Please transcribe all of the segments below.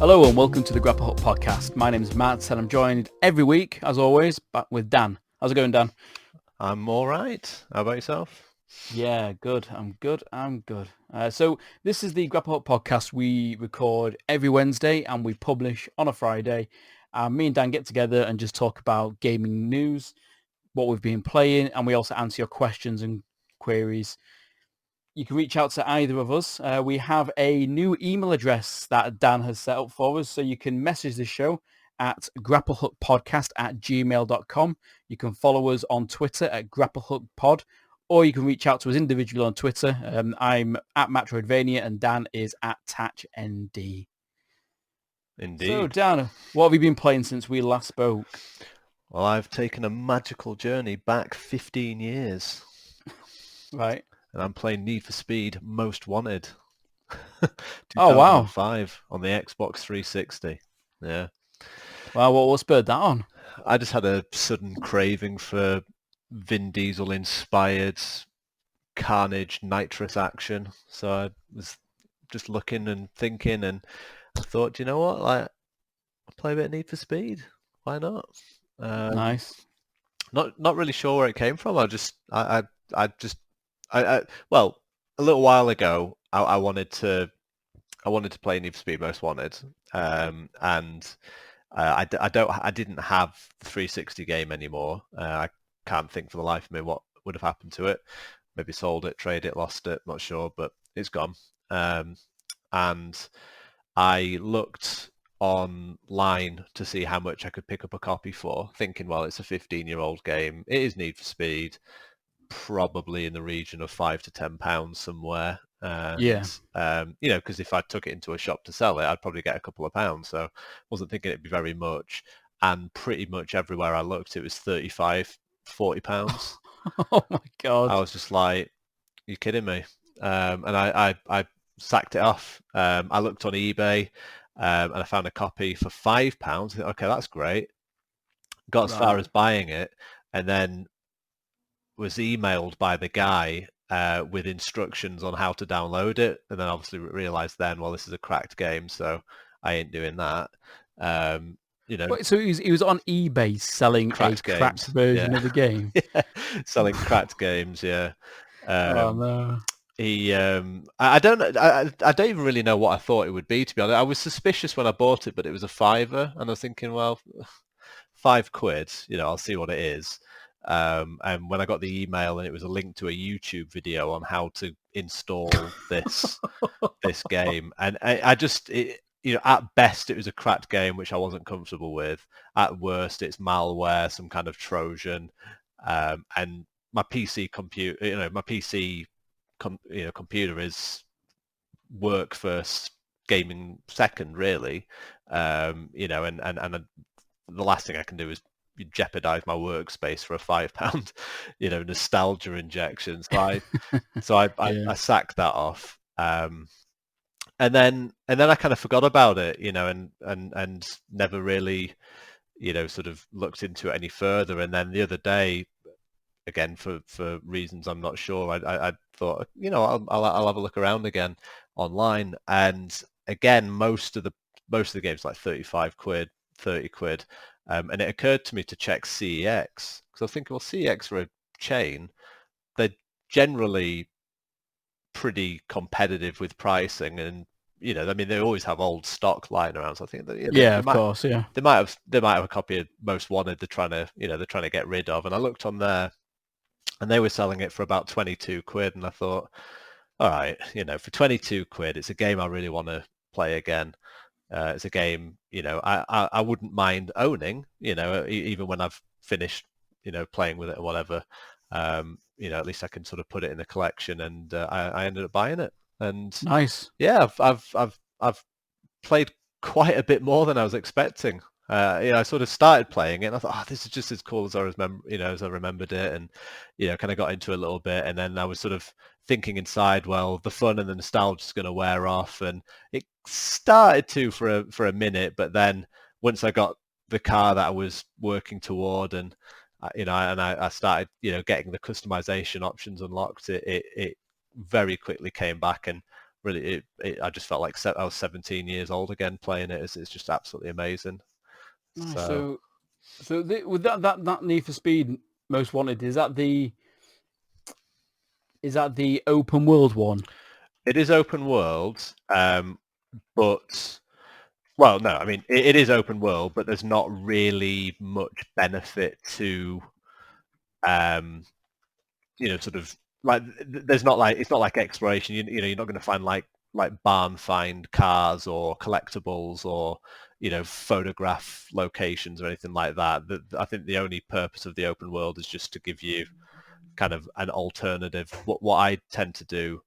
Hello and welcome to the Grapplehook Podcast. My name is Matt and I'm joined every week, as always, back with Dan. How's it going, Dan? I'm all right. How about yourself? Yeah, good. I'm good. So this is the Grapplehook Podcast. We record every Wednesday and we publish on a Friday. Me and Dan get together and just talk about gaming news, what we've been playing, and we also answer your questions and queries. You can reach out to either of us. We have a new email address that Dan has set up for us, so you can message the show at grapplehookpodcast@gmail.com. You can follow us on Twitter at grapplehookpod, or you can reach out to us individually on Twitter. I'm at Matroidvania and Dan is at TatchND. Indeed. So Dan, what have you been playing since we last spoke? Well, I've taken a magical journey back 15 years. Right. And I'm playing Need for Speed Most Wanted. Oh, wow. 2005 on the Xbox 360. Yeah. Wow, what spurred that on? I just had a sudden craving for Vin Diesel-inspired carnage nitrous action. So I was just looking and thinking, and I thought, you know what? I'll play a bit of Need for Speed. Why not? Nice. Not really sure where it came from. Well, a little while ago, I wanted to play Need for Speed Most Wanted, and I didn't have the 360 game anymore. I can't think for the life of me what would have happened to it. Maybe sold it, traded it, lost it, not sure, but it's gone. And I looked online to see how much I could pick up a copy for, thinking, well, it's a 15-year-old game. It is Need for Speed. Probably in the region of £5 to £10 somewhere. Yeah. Because if I took it into a shop to sell it, I'd probably get a couple of pounds. So I wasn't thinking it'd be very much. And pretty much everywhere I looked, it was £35, £40. Oh my God. I was just like, you kidding me? And I sacked it off. I looked on eBay and I found a copy for £5. Okay, that's great. Got as far as buying it, and then was emailed by the guy with instructions on how to download it, and then obviously realised then, well, this is a cracked game, so I ain't doing that. Wait, so he was on eBay selling cracked version of the game. Yeah, selling cracked games. Yeah. Oh no. I don't even really know what I thought it would be, to be honest. I was suspicious when I bought it, but it was a £5, and I was thinking, well, £5, I'll see what it is. And when I got the email and it was a link to a YouTube video on how to install this game, and at best it was a cracked game which I wasn't comfortable with. At worst, it's malware, some kind of Trojan, and my PC computer is work first, gaming second, really. And the last thing I can do is jeopardize my workspace for a £5 nostalgia injection. So I sacked that off, and then I kind of forgot about it, and never really sort of looked into it any further. And then the other day, again for reasons I'm not sure, I thought, I'll have a look around again online, and again most of the games like £35, £30. And it occurred to me to check CEX, because I was thinking, well, CEX are a chain. They're generally pretty competitive with pricing, and they always have old stock lying around. So I think that of course, yeah, they might have a copy of Most Wanted. They're trying to get rid of. And I looked on there, and they were selling it for about £22, and I thought, all right, for £22, it's a game I really want to play again. It's a game, I wouldn't mind owning, even when I've finished, playing with it or whatever. At least I can sort of put it in the collection, and I ended up buying it. And nice. Yeah, I've played quite a bit more than I was expecting. I sort of started playing it and I thought, this is just as cool as I remembered it, and kind of got into it a little bit, and then I was sort of thinking inside, well, the fun and the nostalgia is going to wear off, and it started to for a minute, but then once I got the car that I was working toward, and I started getting the customization options unlocked, it very quickly came back and really, I just felt like I was 17 years old again playing it. It's just absolutely amazing. Nice. So With that Need for Speed Most Wanted, is that the open world one? it is open world, but well, no, I mean it is open world, but there's not really much benefit to sort of like there's not like it's not like exploration. You're not going to find like barn find cars or collectibles or photograph locations or anything like that. I think the only purpose of the open world is just to give you kind of an alternative. What I tend to do,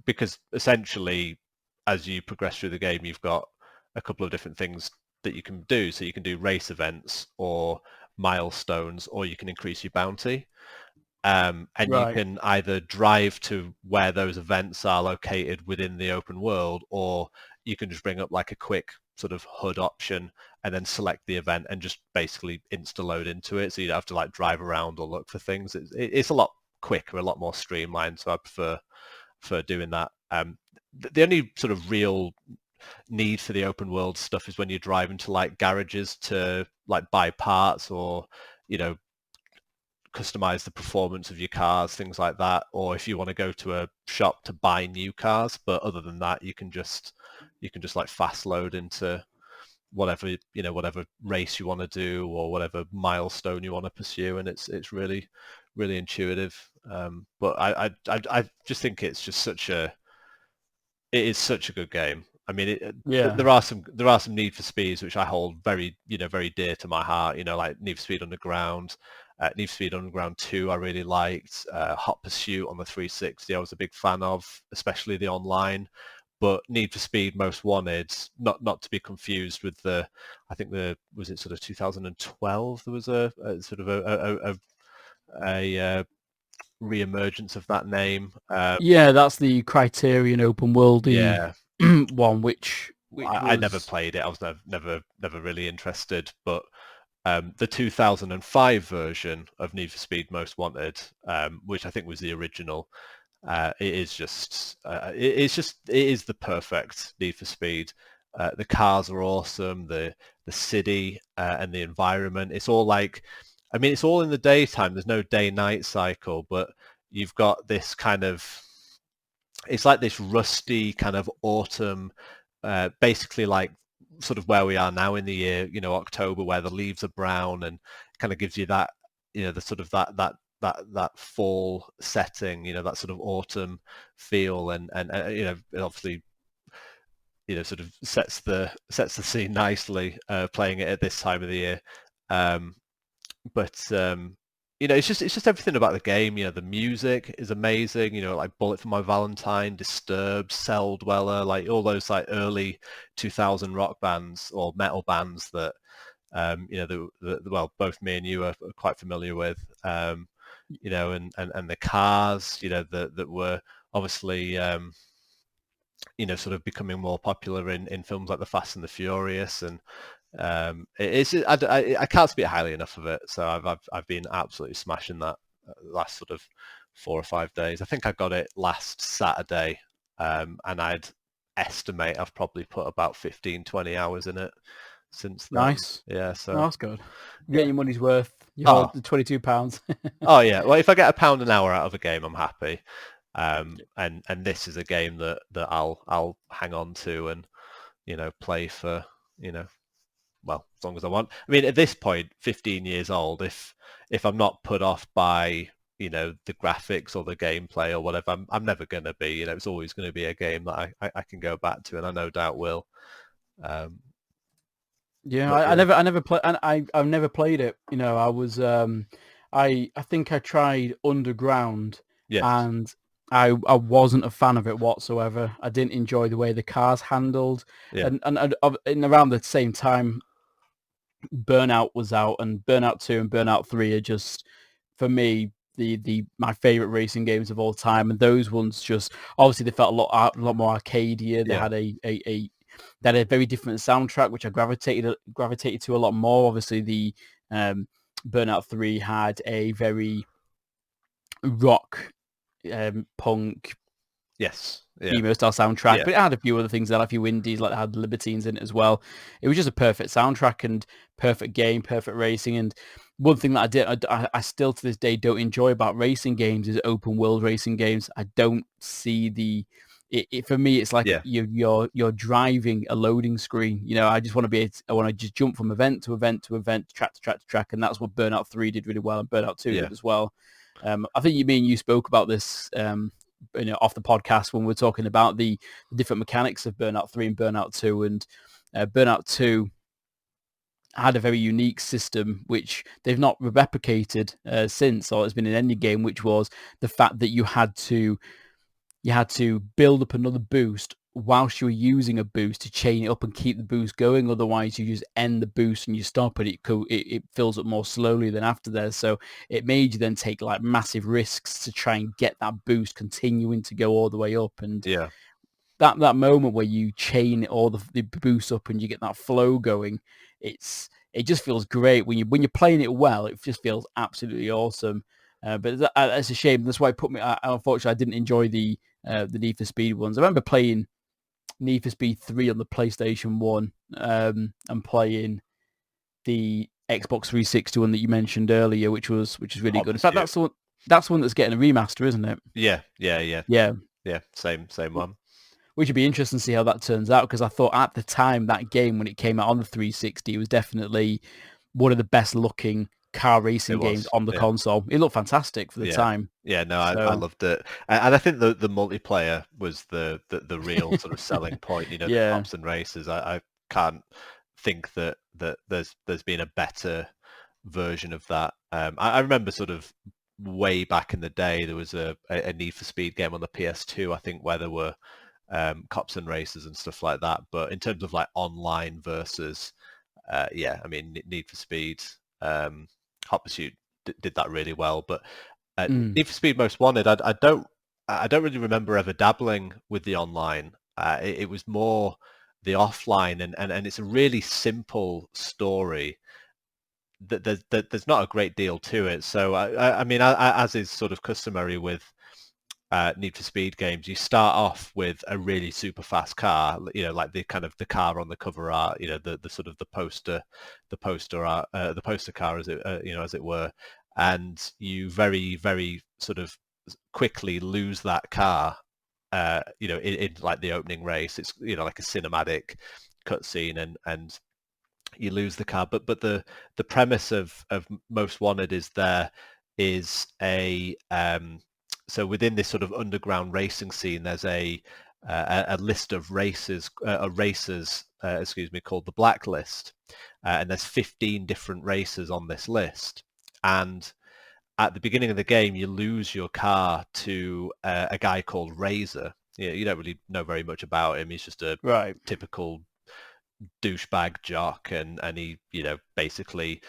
because essentially as you progress through the game, you've got a couple of different things that you can do. So you can do race events or milestones, or you can increase your bounty. And you Right. can either drive to where those events are located within the open world, or you can just bring up like a quick sort of HUD option and then select the event and just basically insta-load into it. So you don't have to like drive around or look for things. It's a lot quicker, a lot more streamlined. So I prefer doing that. The only sort of real need for the open world stuff is when you're driving to like garages to like buy parts or you know customize the performance of your cars, things like that, or if you want to go to a shop to buy new cars. But other than that, you can just like fast load into whatever race you want to do or whatever milestone you want to pursue, and it's really really intuitive. But I just think it is such a good game. I mean, Yeah. there are some Need for Speeds which I hold very dear to my heart. Like Need for Speed Underground, Need for Speed Underground 2 I really liked. Hot Pursuit on the 360 I was a big fan of, especially the online. But Need for Speed Most Wanted, not to be confused with I think was it sort of 2012? There was a sort of a re-emergence of that name. Yeah, that's the Criterion open worldy Yeah, one, which I never was played it. I was never really interested. But the 2005 version of Need for Speed Most Wanted, which I think was the original, it is the perfect Need for Speed. The cars are awesome. The city and the environment. It's all like, I mean, it's all in the daytime. There's no day-night cycle, but you've got this kind of, it's like this rusty kind of autumn, basically like sort of where we are now in the year, October, where the leaves are brown, and kind of gives you that, the sort of that fall setting, that sort of autumn feel, and it obviously, sort of sets the scene nicely, playing it at this time of the year. But it's just everything about the game. The music is amazing. Like Bullet for My Valentine, Disturbed, Cell Dweller, like all those like early 2000 rock bands or metal bands that well, both me and you are quite familiar with. And the cars, that were obviously sort of becoming more popular in films like The Fast and the Furious, and I can't speak highly enough of it. So I've been absolutely smashing that last sort of 4 or 5 days. I think I got it last Saturday, and I'd estimate I've probably put about 15-20 hours in it since then. nice. Yeah, Oh, so that's good. You get your money's worth. You oh hold the £22. oh yeah. Well, if I get £1 an hour out of a game, I'm happy. And this is a game that I'll hang on to and play for well, as long as I want. I mean, at this point, 15 years old, if I'm not put off by the graphics or the gameplay or whatever, I'm never going to be. It's always going to be a game that I can go back to, and I no doubt will. Yeah, But I yeah, never play, and I've never played it. I was I think I tried Underground, yes, and I wasn't a fan of it whatsoever. I didn't enjoy the way the cars handled, yeah, and around the same time, Burnout was out, and Burnout 2 and Burnout 3 are just, for me, the my favorite racing games of all time. And those ones just, obviously, they felt a lot more arcadey. They yeah, had they had a very different soundtrack, which I gravitated to a lot more. Obviously, the Burnout 3 had a very rock, punk, yes, Yeah. emo style soundtrack, Yeah. but it had a few other things. It had a few indies, like it had Libertines in it as well. It was just a perfect soundtrack and perfect game, perfect racing. And one thing that I still to this day don't enjoy about racing games is open world racing games. I don't see for me, it's like Yeah. you're driving a loading screen. You know, I just want to I want to just jump from event to event to event, track to track to track, and that's what Burnout 3 did really well, and Burnout 2 Yeah. did as well. I think you spoke about this, off the podcast when we were talking about the different mechanics of Burnout 3 and Burnout 2, and Burnout 2 had a very unique system which they've not replicated since, or it's been in any game, which was the fact that you had to build up another boost whilst you were using a boost to chain it up and keep the boost going. Otherwise, you just end the boost and you stop and it fills up more slowly than after there. So it made you then take like massive risks to try and get that boost continuing to go all the way up. And Yeah. that moment where you chain all the boosts up and you get that flow going, it just feels great when you're playing it well. It just feels absolutely awesome. But it's a shame. That's why it put me. Unfortunately, I didn't enjoy the Need for Speed ones. I remember playing Need for Speed 3 on the PlayStation 1 and playing the Xbox 360 one that you mentioned earlier, which is really good. In fact, that's the one that's getting a remaster, isn't it? Yeah. Same one. Which would be interesting to see how that turns out, because I thought at the time that game, when it came out on the 360, it was definitely one of the best looking car racing games on the console. It looked fantastic for the time. Yeah, no, I loved it, and I think the multiplayer was the real sort of selling point. You know, the cops and races. I can't think that there's been a better version of that. I remember sort of way back in the day there was a Need for Speed game on the PS2, I think, where there were cops and races and stuff like that. But in terms of like online versus, I mean, Need for Speed, Hot Pursuit did that really well. But Need for Speed Most Wanted, I don't really remember ever dabbling with the online. It was more the offline, and it's a really simple story. There's not a great deal to it. So I mean, as is sort of customary with Need for Speed games, you start off with a really super fast car, you know, like the kind of the car on the cover art, you know, the sort of the poster art, the poster car, as it as it were, and you very, very sort of quickly lose that car, in like the opening race. It's, you know, like a cinematic cutscene, and you lose the car. But the premise of Most Wanted is there is a so within this sort of underground racing scene, there's a list of racers, called the Blacklist, and there's 15 different racers on this list. And at the beginning of the game, you lose your car to a guy called Razor. You don't really know very much about him. He's just a typical douchebag jock, and he, you know, basically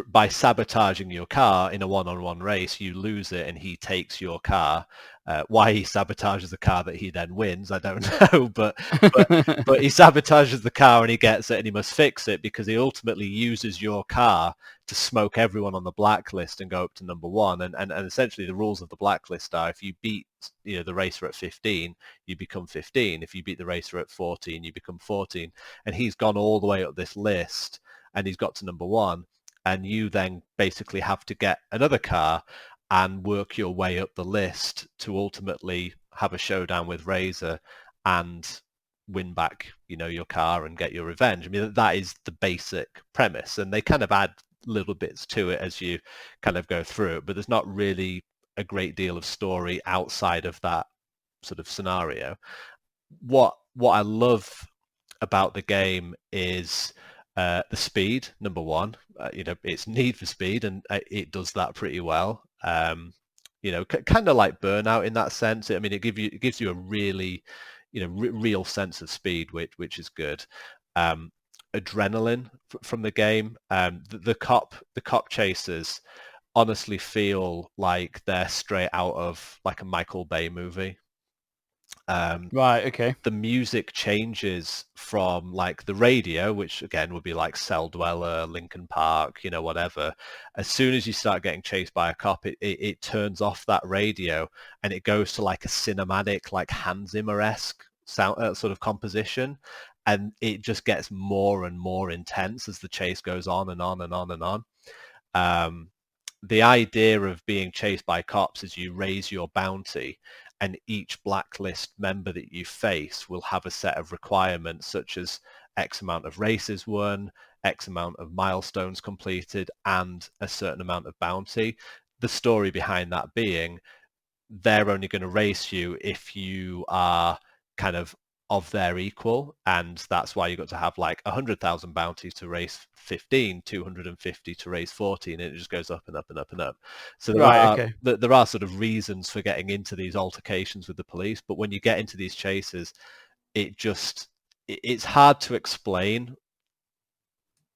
by sabotaging your car in a one-on-one race, you lose it and he takes your car. Why he sabotages the car that he then wins, I don't know, but he sabotages the car and he gets it, and he must fix it because he ultimately uses your car to smoke everyone on the blacklist and go up to number one. And essentially the rules of the blacklist are, if you beat, you know, the racer at 15, you become 15. If you beat the racer at 14, you become 14. And he's gone all the way up this list and he's got to number one. And you then basically have to get another car and work your way up the list to ultimately have a showdown with Razor and win back, you know, your car and get your revenge. I mean, that is the basic premise, and they kind of add little bits to it as you kind of go through it, but there's not really a great deal of story outside of that sort of scenario. What I love about the game is the speed, number one. You know, it's Need for Speed, and it does that pretty well. You know, kind of like Burnout in that sense. I mean, it gives you a really, you know, real sense of speed, which is good. Adrenaline from the game. The cop chasers honestly feel like they're straight out of like a Michael Bay movie. Right, okay. The music changes from like the radio, which again would be like Cell Dweller, Linkin Park, whatever. As soon as you start getting chased by a cop, it turns off that radio and it goes to like a cinematic, like Hans Zimmer-esque sound sort of composition. And it just gets more and more intense as the chase goes on and on and on and on. The idea of being chased by cops is you raise your bounty, and each blacklist member that you face will have a set of requirements such as X amount of races won, X amount of milestones completed, and a certain amount of bounty. The story behind that being they're only going to race you if you are kind of their equal, and that's why you got to have like 100,000 bounties to race 15, 250 to race 14, and it just goes up and up and up and up. So there are sort of reasons for getting into these altercations with the police, but when you get into these chases, it's hard to explain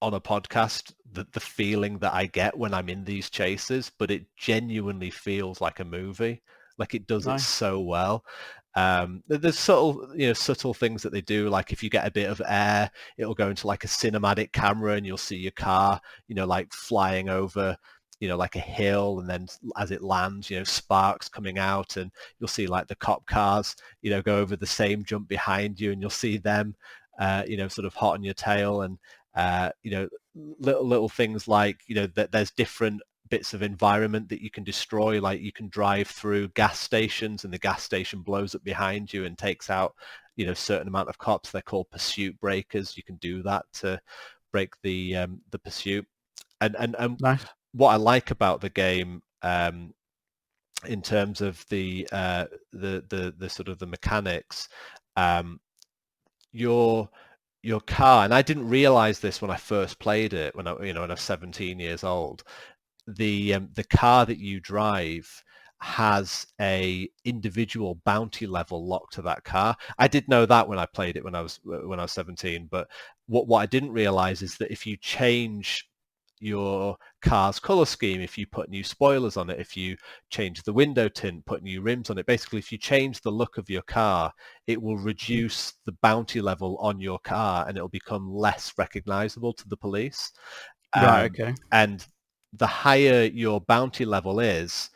on a podcast the feeling that I get when I'm in these chases, but it genuinely feels like a movie. Like it does it so well. There's subtle things that they do. Like if you get a bit of air, it'll go into like a cinematic camera and you'll see your car, like flying over, like a hill, and then as it lands, sparks coming out, and you'll see like the cop cars, go over the same jump behind you, and you'll see them, sort of hot on your tail, and little things like, that there's different bits of environment that you can destroy. Like you can drive through gas stations and the gas station blows up behind you and takes out, a certain amount of cops. They're called pursuit breakers. You can do that to break the pursuit. And nice. What I like about the game, in terms of the sort of the mechanics, your car, and I didn't realize this when I first played it when I was 17 years old. The car that you drive has a individual bounty level locked to that car. I did know that when I played it when I was 17, but what I didn't realize is that if you change your car's color scheme, if you put new spoilers on it, if you change the window tint, put new rims on it, basically if you change the look of your car, it will reduce the bounty level on your car and it'll become less recognizable to the police. Right, okay. And the higher your bounty level is,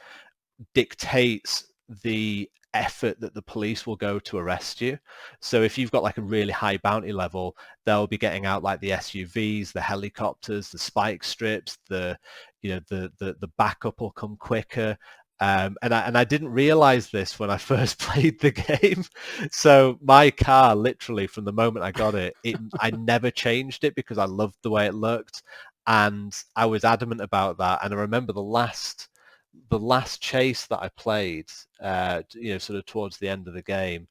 dictates the effort that the police will go to arrest you. So if you've got like a really high bounty level, they'll be getting out like the SUVs, the helicopters, the spike strips, the backup will come quicker. And I didn't realize this when I first played the game. So my car, literally from the moment I got it, I never changed it because I loved the way it looked. And I was adamant about that. And I remember the last chase that I played, sort of towards the end of the game,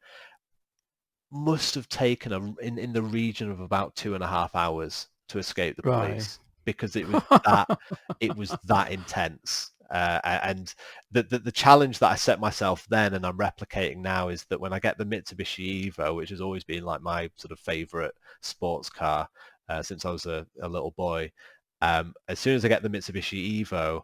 must have taken in the region of about 2.5 hours to escape the police, because it was that intense. And the challenge that I set myself then, and I'm replicating now, is that when I get the Mitsubishi Evo, which has always been like my sort of favorite sports car since I was a little boy, as soon as I get the Mitsubishi Evo,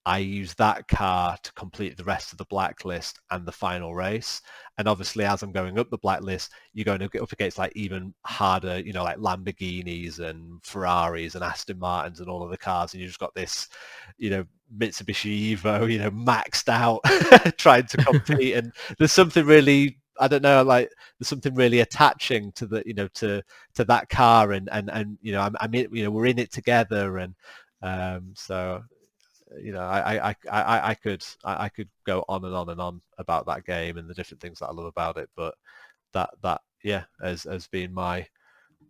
I use that car to complete the rest of the blacklist and the final race. And obviously, as I'm going up the blacklist, you're going to get up against like even harder, like Lamborghinis and Ferraris and Aston Martins and all of the cars. And you just got this, Mitsubishi Evo, maxed out, trying to compete. And there's something really, I don't know, like there's something really attaching to the, to that car, and I'm in, we're in it together, and so. I could go on and on and on about that game and the different things that I love about it, but that has been my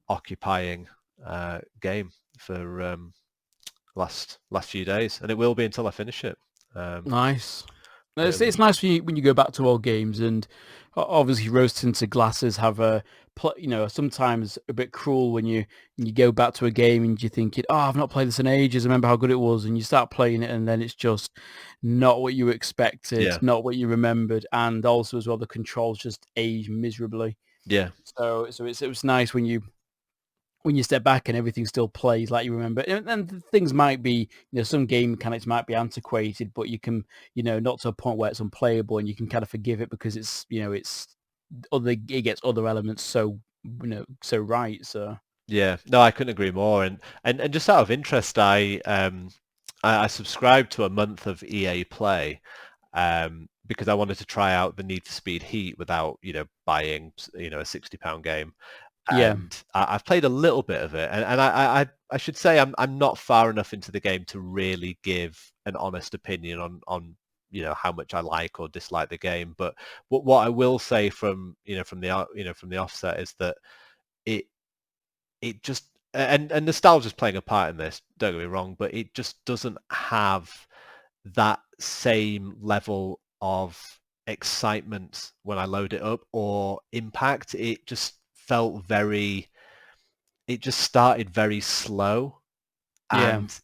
occupying game for last few days, and it will be until I finish it. Nice. It's nice when you go back to old games, and obviously rose-tinted glasses have sometimes a bit cruel when you go back to a game and you're thinking, oh, I've not played this in ages, I remember how good it was, and you start playing it and then it's just not what you expected, not what you remembered, and also as well the controls just age miserably. Yeah. So it was nice when you step back and everything still plays like you remember. And things might be, some game mechanics might be antiquated, but you can, not to a point where it's unplayable, and you can kind of forgive it because it's, it's it gets other elements so so right. So Yeah, no, I couldn't agree more. And just out of interest, I subscribed to a month of EA Play because I wanted to try out the Need for Speed Heat without, buying, a £60 game. yeah, And I've played a little bit of it, and I should say I'm not far enough into the game to really give an honest opinion on how much I like or dislike the game. But what I will say from from the offset is that it it just and nostalgia's playing a part in this, don't get me wrong, but it just doesn't have that same level of excitement when I load it up or impact. It just felt it just started very slow. yeah, And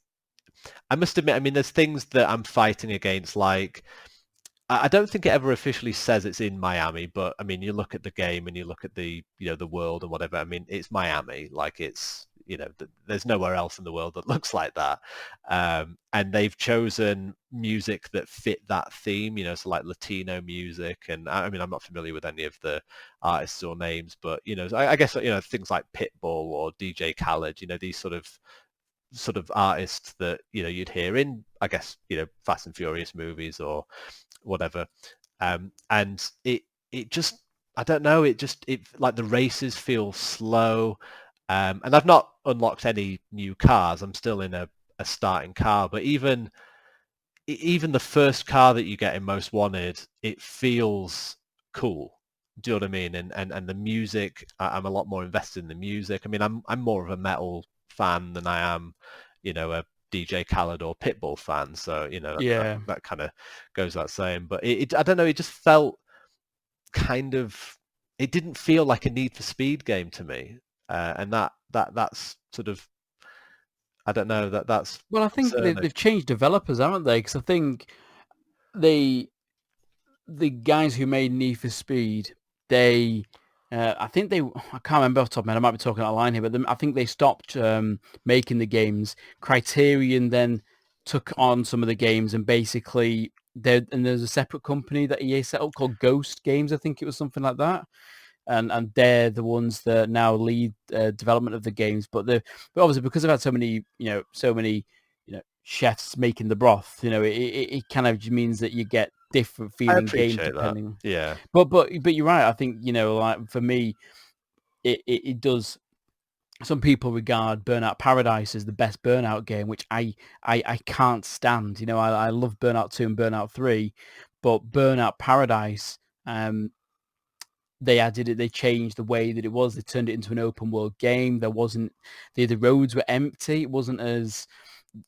I must admit, I mean, there's things that I'm fighting against, like I don't think it ever officially says it's in Miami, but I mean, you look at the game and you look at the the world and whatever. I mean, it's Miami, like it's there's nowhere else in the world that looks like that. And they've chosen music that fit that theme, so like Latino music. And I mean, I'm not familiar with any of the artists or names, but I guess things like Pitbull or DJ Khaled, these sort of artists that you'd hear in, I guess, Fast and Furious movies or whatever. And it just, I don't know, it like the races feel slow. And I've not unlocked any new cars. I'm still in a starting car, but even the first car that you get in Most Wanted, it feels cool. Do you know what I mean? And the music, I'm a lot more invested in the music. I mean, I'm more of a metal fan than I am, a DJ Khaled or Pitbull fan. So yeah. that kind of goes without saying. But I don't know. It just felt kind of. It didn't feel like a Need for Speed game to me, and that's sort of. I don't know that's Well, I think concerning. they've changed developers, haven't they? Because I think they the guys who made Need for Speed, they, I think they, I can't remember off the top of my head, I might be talking out of line here, but I think they stopped making the games. Criterion then took on some of the games and basically, there's a separate company that EA set up called Ghost Games, I think it was something like that. And they're the ones that now lead development of the games. But obviously because they've had so many, chefs making the broth, it kind of means that you get different I feeling games appreciate that. depending. Yeah. But you're right. I think like for me, it does. Some people regard Burnout Paradise as the best Burnout game, which I can't stand. I love Burnout 2 and Burnout 3, but Burnout Paradise, they changed the way that it was. They turned it into an open world game. There wasn't the roads were empty. It wasn't as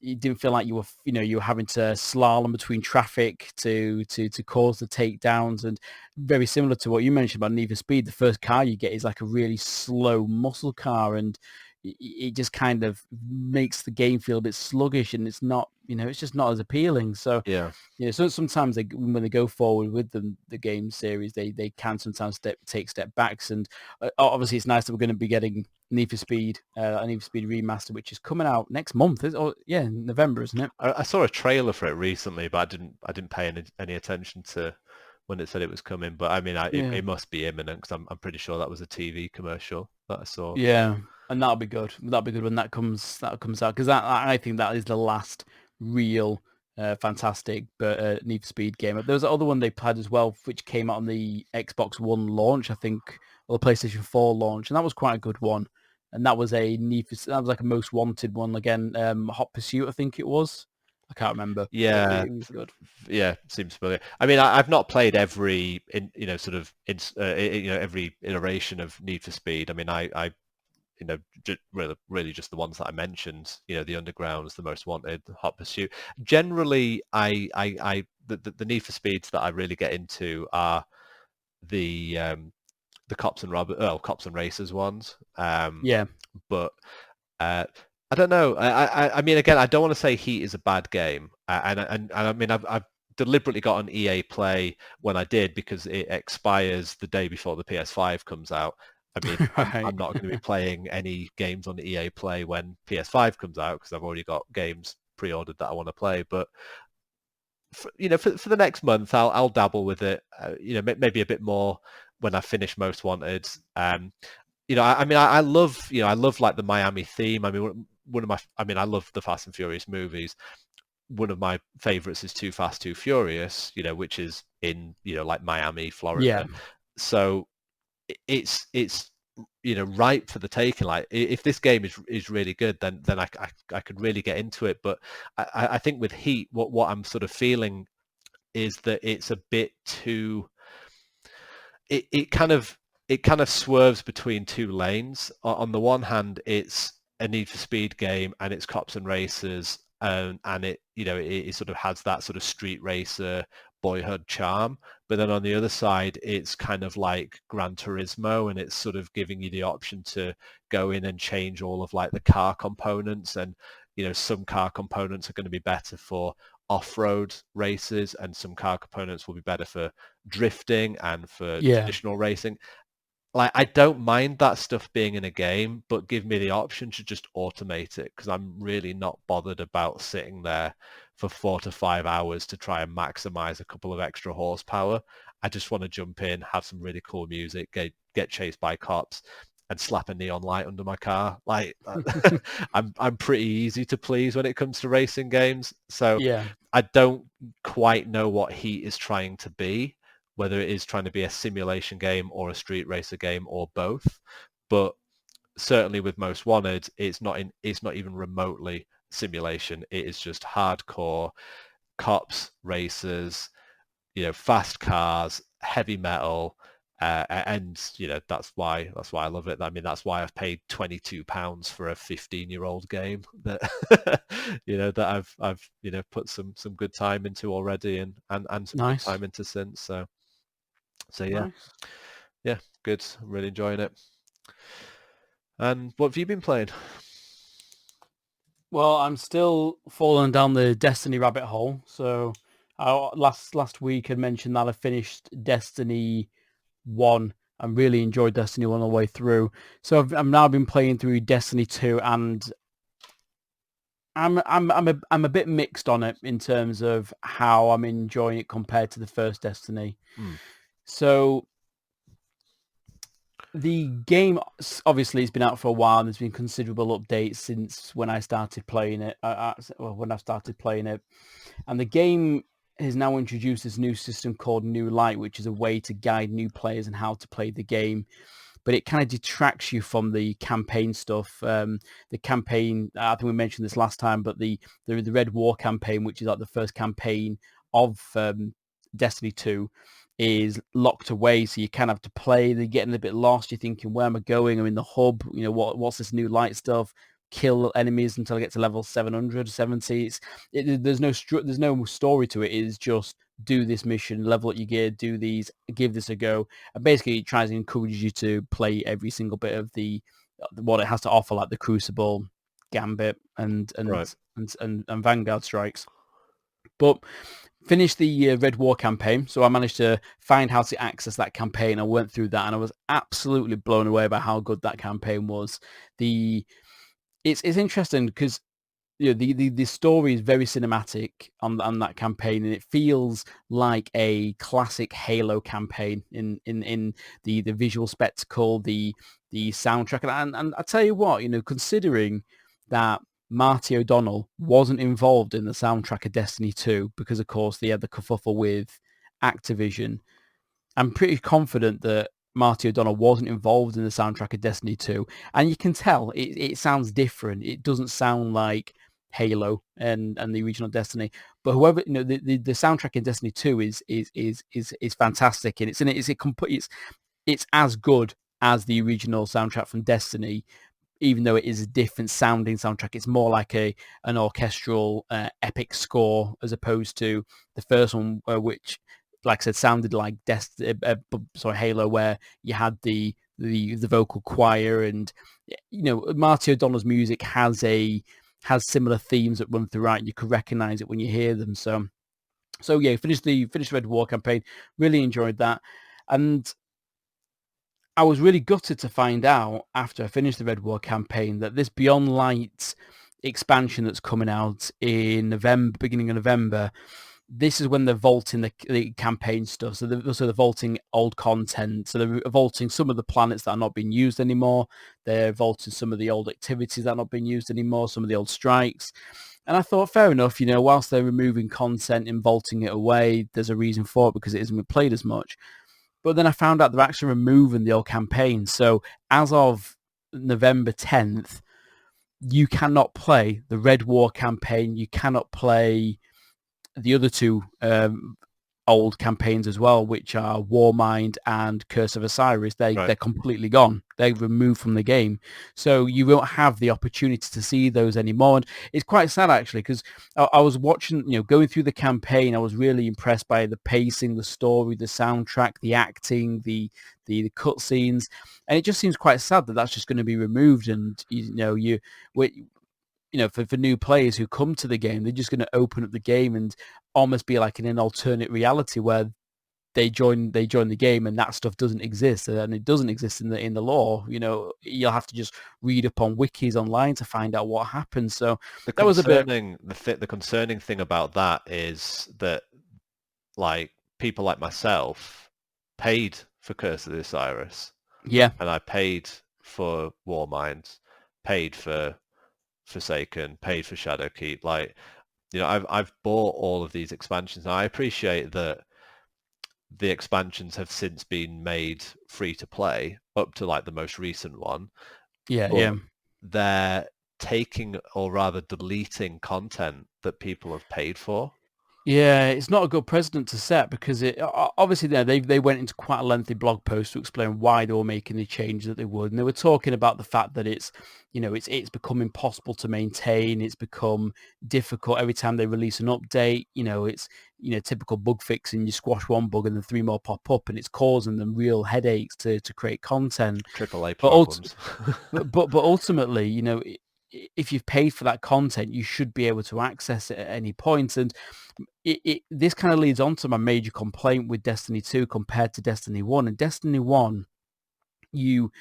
you didn't feel like you were having to slalom between traffic to cause the takedowns, and very similar to what you mentioned about Need for Speed. The first car you get is like a really slow muscle car, and it just kind of makes the game feel a bit sluggish, and it's not, it's just not as appealing. So Yeah. so sometimes when they go forward with the game series, they can sometimes take step backs. And obviously it's nice that we're going to be getting Need for Speed, a Need for Speed remaster, which is coming out next month. Yeah, in November, isn't it? I saw a trailer for it recently, but I didn't pay any attention to when it said it was coming. But I mean, Yeah, it must be imminent because I'm pretty sure that was a TV commercial that I saw. yeah, and that'll be good. That'll be good when that comes out, because I think that is the last real fantastic Need for Speed game. There was another one they had as well, which came out on the Xbox One launch, I think, or the PlayStation 4 launch, and that was quite a good one. And that was that was like a most wanted one again, Hot Pursuit, I think it was. I can't remember, but Yeah, it was good. yeah, seems familiar. I mean, I've not played every every iteration of Need for Speed. I mean, I really just the ones that I mentioned. The Undergrounds, the Most Wanted, Hot Pursuit. Generally, the Need for Speeds that I really get into are the cops and racers ones. Yeah, But uh, I don't know. I mean, again, I don't want to say Heat is a bad game, and I mean, I've deliberately got an EA Play when I did because it expires the day before the PS5 comes out. I mean, I'm right. not going to be playing any games on the EA Play when PS5 comes out because I've already got games pre-ordered that I want to play. But for the next month, I'll dabble with it. Maybe a bit more when I finish Most Wanted. I love like the Miami theme. I mean, I love the Fast and Furious movies. One of my favorites is Too Fast, Too Furious, which is in, like Miami, Florida. Yeah. So it's ripe for the taking. Like, if this game is really good, then I could really get into it. But I think with Heat, what I'm sort of feeling is that it's a bit too. It kind of swerves between two lanes. On the one hand, it's a Need for Speed game and it's cops and racers, and it sort of has that sort of street racer boyhood charm. But then on the other side, it's kind of like Gran Turismo, and it's sort of giving you the option to go in and change all of like the car components, and some car components are going to be better for off-road races, and some car components will be better for drifting and for traditional racing. Like, I don't mind that stuff being in a game, but give me the option to just automate it, because I'm really not bothered about sitting there for 4 to 5 hours to try and maximize a couple of extra horsepower. I just want to jump in, have some really cool music, get chased by cops, and slap a neon light under my car. Like, I'm pretty easy to please when it comes to racing games. So I don't quite know what Heat is trying to be, whether it is trying to be a simulation game or a street racer game or both. But certainly with Most Wanted, it's not even remotely simulation. It is just hardcore cops, racers, fast cars, heavy metal. And that's why I love it. I mean, that's why I've paid £22 for a 15-year-old game that that I've put some good time into already, and some good time into since. So yeah, yeah, good. I'm really enjoying it. And what have you been playing? Well, I'm still falling down the Destiny rabbit hole. So last week I mentioned that I finished Destiny 1 and really enjoyed Destiny 1 all the way through. So I've now been playing through Destiny 2, and I'm a bit mixed on it in terms of how I'm enjoying it compared to the first Destiny. So the game obviously has been out for a while, and there's been considerable updates since when I started playing it. When I started playing it, and the game has now introduced this new system called New Light, which is a way to guide new players on how to play the game. But it kind of detracts you from the campaign stuff. The campaign, I think we mentioned this last time, but the Red War campaign, which is like the first campaign of Destiny 2, is locked away, so you kind of have to play. They're getting a bit lost. You're thinking, where am I going? I'm in the hub. What's this New Light stuff? Kill enemies until I get to level 770. There's no story to it. It's just do this mission, level up your gear, do these, give this a go. And basically, it tries to encourage you to play every single bit of what it has to offer, like the Crucible, Gambit, and Vanguard strikes. But finished the Red War campaign, so I managed to find how to access that campaign. I went through that, and I was absolutely blown away by how good that campaign was. It's interesting because the story is very cinematic on that campaign, and it feels like a classic Halo campaign in the visual spectacle, the soundtrack, and I tell you what, considering that Marty O'Donnell wasn't involved in the soundtrack of Destiny 2 because, of course, they had the kerfuffle with Activision. I'm pretty confident that Marty O'Donnell wasn't involved in the soundtrack of Destiny 2, and you can tell it sounds different. It doesn't sound like Halo and the original Destiny. But whoever, the soundtrack in Destiny 2 is fantastic, and it's as good as the original soundtrack from Destiny. Even though it is a different sounding soundtrack, it's more like an orchestral epic score as opposed to the first one, which, like I said, sounded like Halo, where you had the vocal choir, and Marty O'Donnell's music has similar themes that run throughout. You could recognize it when you hear them. So yeah, finished Red War campaign, really enjoyed that, and I was really gutted to find out after I finished the Red War campaign that this Beyond Light expansion that's coming out in November, beginning of November, this is when they're vaulting the campaign stuff. So they're vaulting old content. So they're vaulting some of the planets that are not being used anymore. They're vaulting some of the old activities that are not being used anymore, some of the old strikes. And I thought, fair enough, whilst they're removing content and vaulting it away, there's a reason for it because it isn't played as much. But then I found out they're actually removing the old campaign. So as of November 10th, you cannot play the Red War campaign. You cannot play the other two old campaigns as well, which are Warmind and Curse of Osiris. They're completely gone. They're removed from the game. So you won't have the opportunity to see those anymore. And it's quite sad, actually, because I was watching, going through the campaign. I was really impressed by the pacing, the story, the soundtrack, the acting, the cutscenes. And it just seems quite sad that that's just going to be removed. And, for new players who come to the game, they're just going to open up the game and almost be like in an alternate reality where they join the game and that stuff doesn't exist, and it doesn't exist in the lore. You'll have to just read up on wikis online to find out what happened. So that was a bit. The concerning thing about that is that, like, people like myself paid for Curse of the Osiris. Yeah. And I paid for Warmind, paid for Forsaken, paid for Shadowkeep. Like, I've bought all of these expansions. Now, I appreciate that the expansions have since been made free to play up to like the most recent one. Yeah. They're taking, or rather deleting, content that people have paid for. Yeah, it's not a good precedent to set because it obviously they went into quite a lengthy blog post to explain why they were making the changes that they would, and they were talking about the fact that it's become impossible to maintain. It's become difficult every time they release an update. It's typical bug fixing. You squash one bug and then 3 more pop up, and it's causing them real headaches to create content. AAA problems. But ultimately, if you've paid for that content, you should be able to access it at any point. And this kind of leads on to my major complaint with Destiny 2 compared to Destiny 1. And Destiny 1, you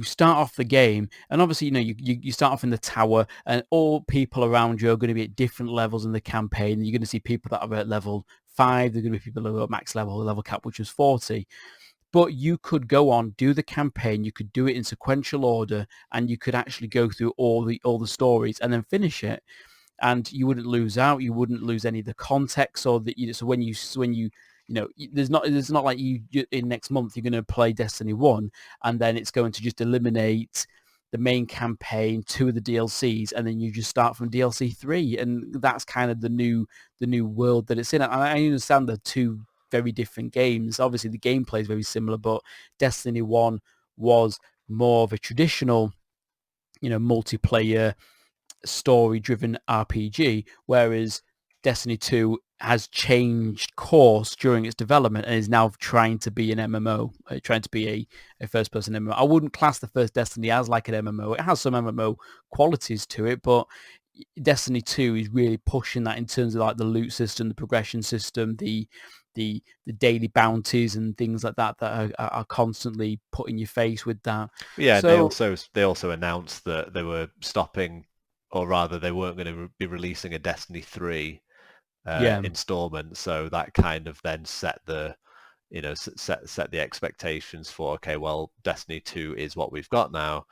start off the game, and obviously, you start off in the tower, and all people around you are going to be at different levels in the campaign. You're going to see people that are at level 5. They're going to be people who are at max level cap, which was 40. But you could go on, do the campaign, you could do it in sequential order, and you could actually go through all the stories and then finish it. And you wouldn't lose out. You wouldn't lose any of the context, or so when you there's not like you in next month you're going to play Destiny 1 and then it's going to just eliminate the main campaign, 2 of the DLCs, and then you just start from DLC 3, and that's kind of the new world that it's in. And I understand the 2 very different games. Obviously, the gameplay is very similar, but Destiny 1 was more of a traditional, multiplayer, story-driven RPG, whereas Destiny 2 has changed course during its development and is now trying to be an MMO, trying to be a first-person MMO. I wouldn't class the first Destiny as like an MMO. It has some MMO qualities to it, but Destiny 2 is really pushing that in terms of like the loot system, the progression system, the daily bounties and things like that are constantly put in your face with that. Yeah, so, they also announced that they were stopping, or rather they weren't going to be releasing a Destiny 3 installment. So that kind of then set the set the expectations for, okay, well, Destiny 2 is what we've got now.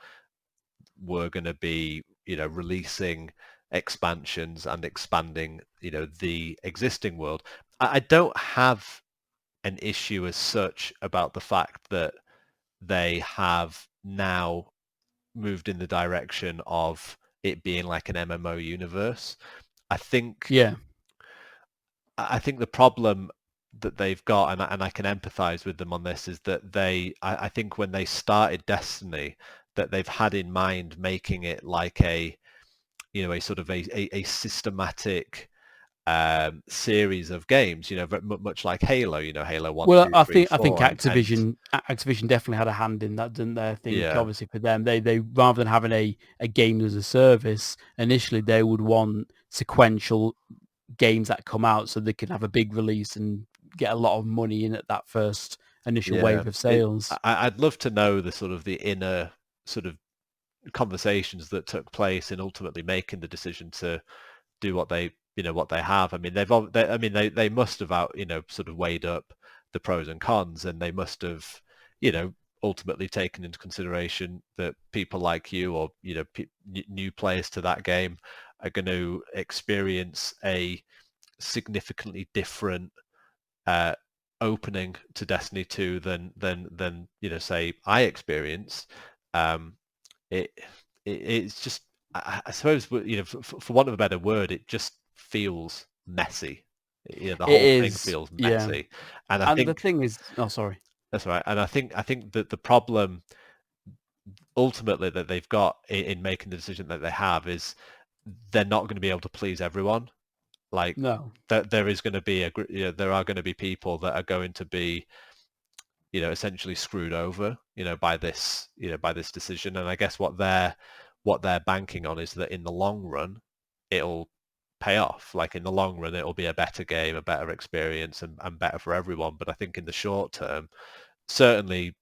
We're going to be releasing expansions and expanding the existing world. I don't have an issue as such about the fact that they have now moved in the direction of it being like an MMO universe. I think the problem that they've got, and I can empathize with them on this, is that I think when they started Destiny, that they've had in mind making it like a sort of a systematic series of games, much like Halo, Halo 1, well, 2, I 3, think 4, Activision definitely had a hand in that, didn't they? I think obviously for them, they rather than having a game as a service, initially they would want sequential games that come out so they can have a big release and get a lot of money in at that first initial wave of sales. I'd love to know the sort of the inner sort of conversations that took place in ultimately making the decision to do what they what they have. I mean, they must have sort of weighed up the pros and cons, and they must have, ultimately taken into consideration that people like you, or new players to that game, are going to experience a significantly different opening to Destiny 2 than say I experienced. It it's just, I suppose, for want of a better word, it just feels messy. The It whole thing is, feels yeah. messy, and I And the think thing is, oh, sorry. that's right. And I think that the problem ultimately that they've got in making the decision that they have is they're not going to be able to please everyone. Like, No. that there is going to be there are going to be people that are going to be essentially screwed over by this decision. And I guess what they're banking on is that in the long run it'll pay off. Like, in the long run it'll be a better game, a better experience, and better for everyone. But I think in the short term, certainly,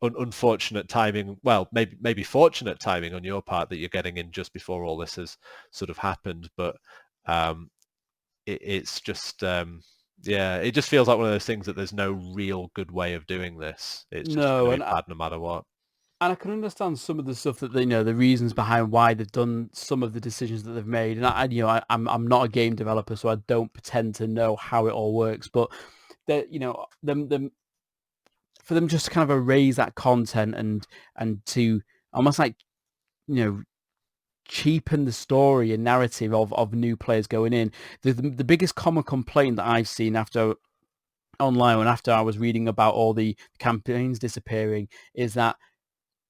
unfortunate timing, well, maybe fortunate timing on your part, that you're getting in just before all this has sort of happened. But it's just yeah, it just feels like one of those things that there's no real good way of doing this. It's just No, going to and be bad no matter what. I can understand some of the stuff that they know, the reasons behind why they've done some of the decisions that they've made. And I'm not a game developer, so I don't pretend to know how it all works. But that, them for them just to kind of erase that content and to almost like, you know, cheapen the story and narrative of new players going in. The biggest common complaint that I've seen after online and after I was reading about all the campaigns disappearing is that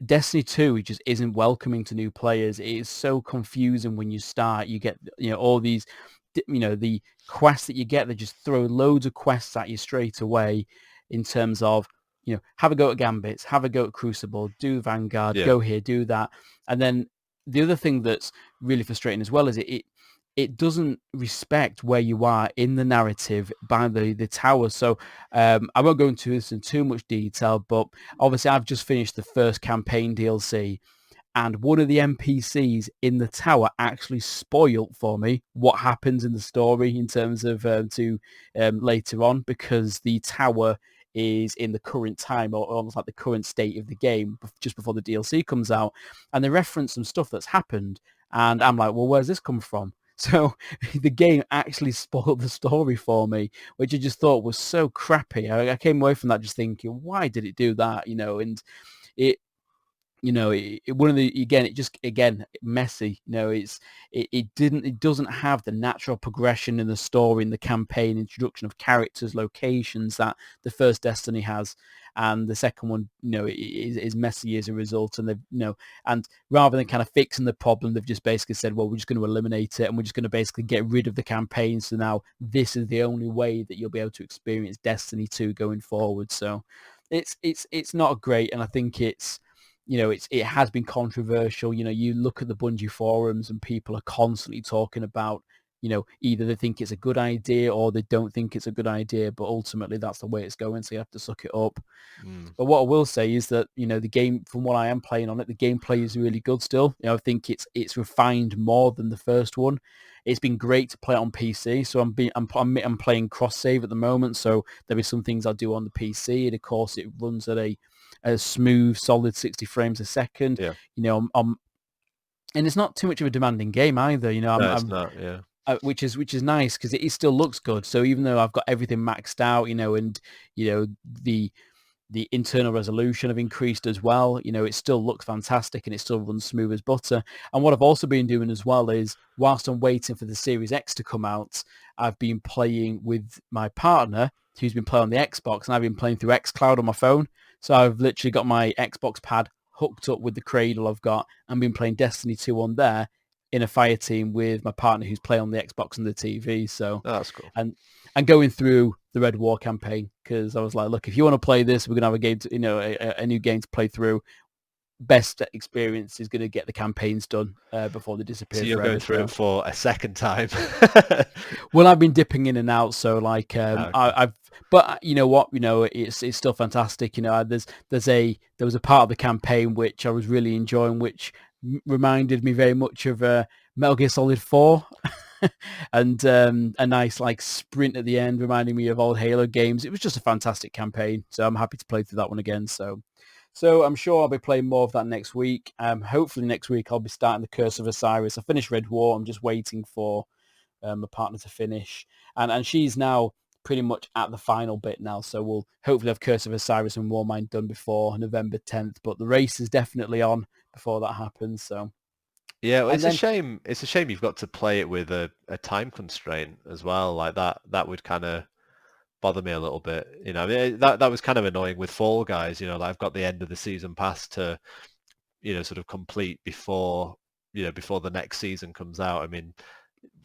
Destiny 2 just isn't welcoming to new players. It is so confusing when you start. You get, all these, the quests that you get, they just throw loads of quests at you straight away in terms of, have a go at Gambits, have a go at Crucible, do Vanguard, Yeah. go here, do that. And then the other thing that's really frustrating as well is it doesn't respect where you are in the narrative by the tower. So I won't go into this in too much detail, but obviously I've just finished the first campaign DLC, and one of the NPCs in the tower actually spoiled for me what happens in the story in terms of later on, because the tower is in the current time, or almost like the current state of the game just before the DLC comes out, and they reference some stuff that's happened, and I'm like, well, where's this come from? So the game actually spoiled the story for me, which I just thought was so crappy. I came away from that just thinking, why did it do that? And it, one of the, again, it just, again, messy. It doesn't have the natural progression in the story, in the campaign, introduction of characters, locations that the first Destiny has, and the second one, is messy as a result. And they've, and rather than kind of fixing the problem, they've just basically said, well, we're just going to eliminate it, and we're just going to basically get rid of the campaign. So now this is the only way that you'll be able to experience Destiny 2 going forward. So it's not great, and I think it's, it has been controversial. You look at the Bungie forums and people are constantly talking about, either they think it's a good idea or they don't think it's a good idea, but ultimately that's the way it's going, so you have to suck it up. But what I will say is that, the game, from what I am playing on it, the gameplay is really good still. I think it's refined more than the first one. It's been great to play it on PC, so I'm playing cross save at the moment, so there is some things I do on the PC, and of course it runs at a smooth, solid 60 frames a second. Yeah. And it's not too much of a demanding game either. No, it's not. Yeah. Which is nice, because it still looks good. So even though I've got everything maxed out, and the internal resolution have increased as well, it still looks fantastic and it still runs smooth as butter. And what I've also been doing as well is, whilst I'm waiting for the Series X to come out, I've been playing with my partner who's been playing on the Xbox, and I've been playing through xCloud on my phone. So I've literally got my Xbox pad hooked up with the cradle I've got, and been playing Destiny 2 on there in a fire team with my partner who's playing on the Xbox and the TV. So that's cool. And going through the Red War campaign, because I was like, look, if you want to play this, we're gonna have a game to, a new game to play through. Best experience is going to get the campaigns done before they disappear. So you're forever, going through it for a second time. Well, I've been dipping in and out, so like I've, but you know what, it's still fantastic. There was a part of the campaign which I was really enjoying, which reminded me very much of Metal Gear Solid 4. and a nice like sprint at the end, reminding me of old Halo games. It was just a fantastic campaign, so I'm happy to play through that one again. So I'm sure I'll be playing more of that next week. Hopefully next week I'll be starting the Curse of Osiris. I finished Red War. I'm just waiting for my partner to finish, and she's now pretty much at the final bit now. So we'll hopefully have Curse of Osiris and Warmind done before November 10th. But the race is definitely on before that happens. So Yeah, well, and it's a then shame. It's a shame you've got to play it with a time constraint as well. Like that would kind of bother me a little bit. You know, I mean, that was kind of annoying with Fall Guys. You know, like I've got the end of the season pass to, sort of complete before, before the next season comes out. I mean,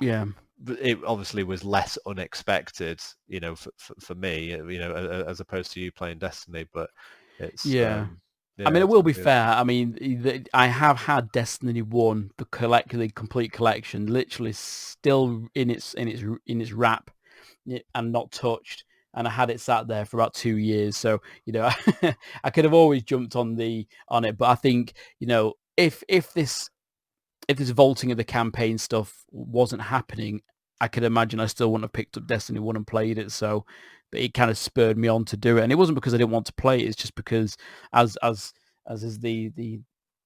yeah. it obviously was less unexpected, for me, as opposed to you playing Destiny. But it's, Yeah. I yeah, mean, it it's will not be good. fair. I mean, I have had Destiny 1, the complete collection, literally still in its wrap and not touched. And I had it sat there for about 2 years. So, I could have always jumped on it. But I think, if this vaulting of the campaign stuff wasn't happening, I could imagine I still wouldn't have picked up Destiny 1 and played it. So it kind of spurred me on to do it. And it wasn't because I didn't want to play it. It's just because as is the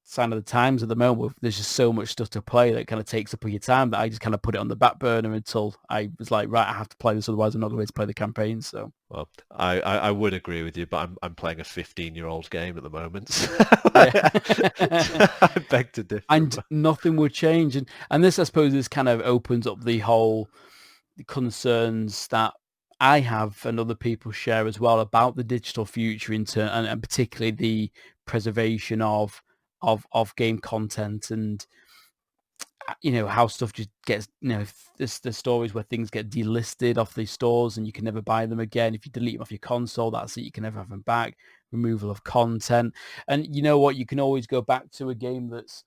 sign of the times at the moment, there's just so much stuff to play that kind of takes up all your time that I just kind of put it on the back burner until I was like, right, I have to play this. Otherwise I'm not going to play the campaign. So Well, I would agree with you, but I'm playing a 15-year-old game at the moment. So yeah. I beg to differ. And nothing would change. And this, I suppose, this kind of opens up the whole concerns that I have and other people share as well about the digital future and particularly the preservation of game content and how stuff just gets the stories where things get delisted off these stores and you can never buy them again. If you delete them off your console, that's it, you can never have them back. Removal of content. And you know what, you can always go back to a game that's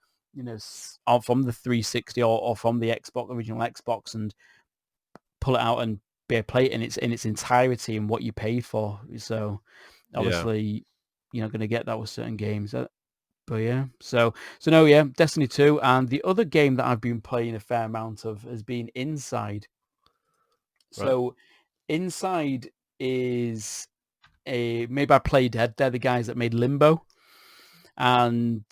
from the 360 or from the original Xbox and pull it out and be able to play it in its entirety and what you paid for. So Yeah, obviously you're not going to get that with certain games. But yeah, so no, yeah, Destiny 2, and the other game that I've been playing a fair amount of has been Inside. right. So Inside is made by Playdead. They're the guys that made Limbo, and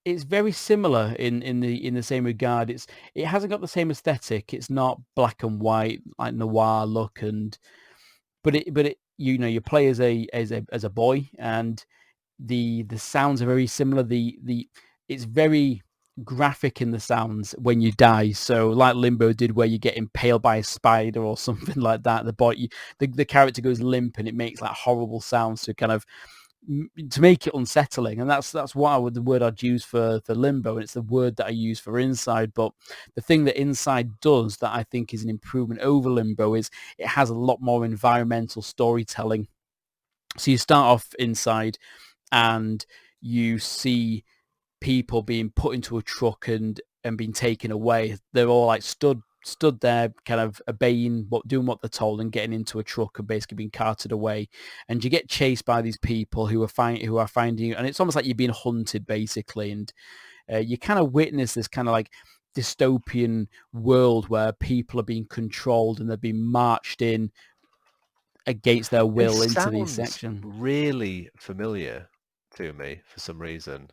it's very similar in the same regard. It hasn't got the same aesthetic. It's not black and white like noir look, but it you play as a boy, and the sounds are very similar. The It's very graphic in the sounds when you die. So like Limbo did, where you get impaled by a spider or something like that. The character goes limp and it makes like horrible sounds to kind of to make it unsettling. And that's the word I'd use for Limbo, and it's the word that I use for Inside. But the thing that Inside does that I think is an improvement over Limbo is it has a lot more environmental storytelling. So you start off Inside and you see people being put into a truck and being taken away. They're all like stood there kind of obeying doing what they're told and getting into a truck and basically being carted away. And you get chased by these people who are finding you, and it's almost like you're being hunted basically. And you kind of witness this kind of like dystopian world where people are being controlled and they're being marched in against their will This into these sounds sections. really familiar to me for some reason.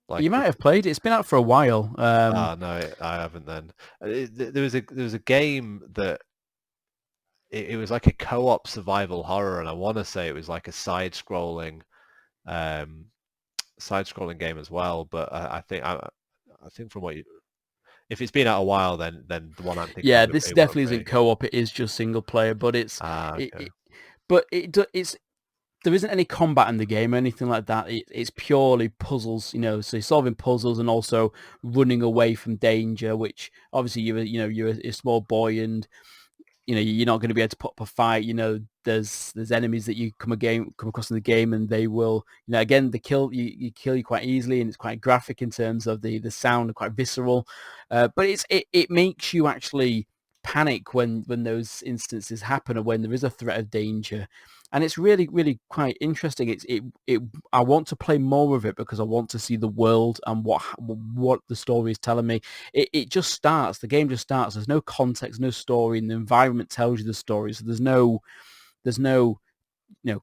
Like, You might have played it. It's been out for a while. no, I haven't then. There was a game that it was like a co-op survival horror, and I want to say it was like a um, side-scrolling game as well. But I think from if it's been out a while, then the one I'm thinking Yeah, of, this it won't definitely isn't be. co-op. It is just single player, but it, Okay. it but it's there isn't any combat in the game or anything like that. It's purely puzzles, so you're solving puzzles and also running away from danger. Which obviously you're a small boy and you're not going to be able to put up a fight. There's enemies that you come across in the game, and they will, again, they kill you quite easily, and it's quite graphic in terms of the sound, and quite visceral. But it makes you actually panic when those instances happen, or when there is a threat of danger. and it's really, really quite interesting. I want to play more of it because I want to see the world and what the story is telling me. It just starts. The game just starts. There's no context, no story, and the environment tells you the story. So there's no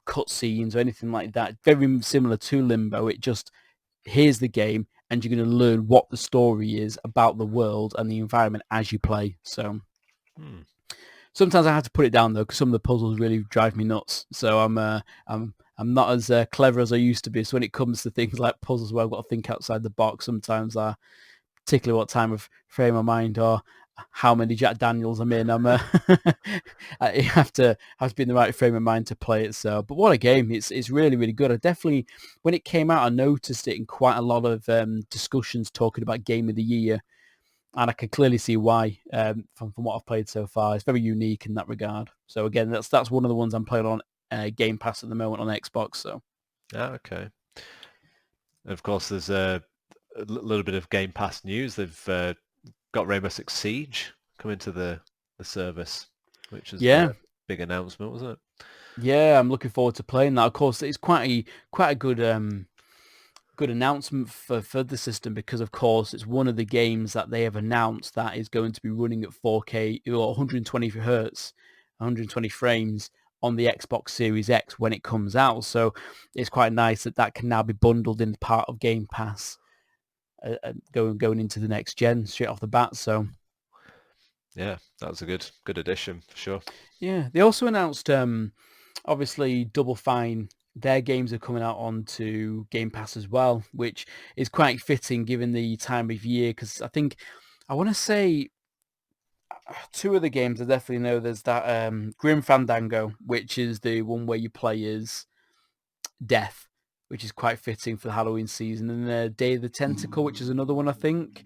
cutscenes or anything like that. Very similar to Limbo. It just, here's the game, and you're going to learn what the story is about the world and the environment as you play. So. Sometimes I have to put it down though, because some of the puzzles really drive me nuts. So I'm not as clever as I used to be. So when it comes to things like puzzles where I've got to think outside the box, sometimes particularly what time of frame of mind or how many Jack Daniels I'm in, I have to be in the right frame of mind to play it. So, but what a game! It's really, really good. I definitely, when it came out, I noticed it in quite a lot of discussions talking about Game of the Year. And I can clearly see why from what I've played so far. It's very unique in that regard. So again, that's one of the ones I'm playing on Game Pass at the moment on Xbox. So Okay. Of course, there's a little bit of Game Pass news. They've got Rainbow Six Siege coming to the service, which is yeah, a big announcement, wasn't it? yeah, I'm looking forward to playing that. Of course, it's quite a good announcement for the system, because of course it's one of the games that they have announced that is going to be running at 4K or 120 hertz, 120 frames on the Xbox Series X when it comes out. So it's quite nice that can now be bundled in part of Game Pass, going into the next gen straight off the bat. So Yeah, that was a good addition for sure. yeah, they also announced obviously Double Fine. Their games are coming out onto Game Pass as well, which is quite fitting given the time of year. Because I want to say two of the games I definitely know. There's that Grim Fandango, which is the one where you play as Death, which is quite fitting for the Halloween season, and Day of the Tentacle, which is another one I think.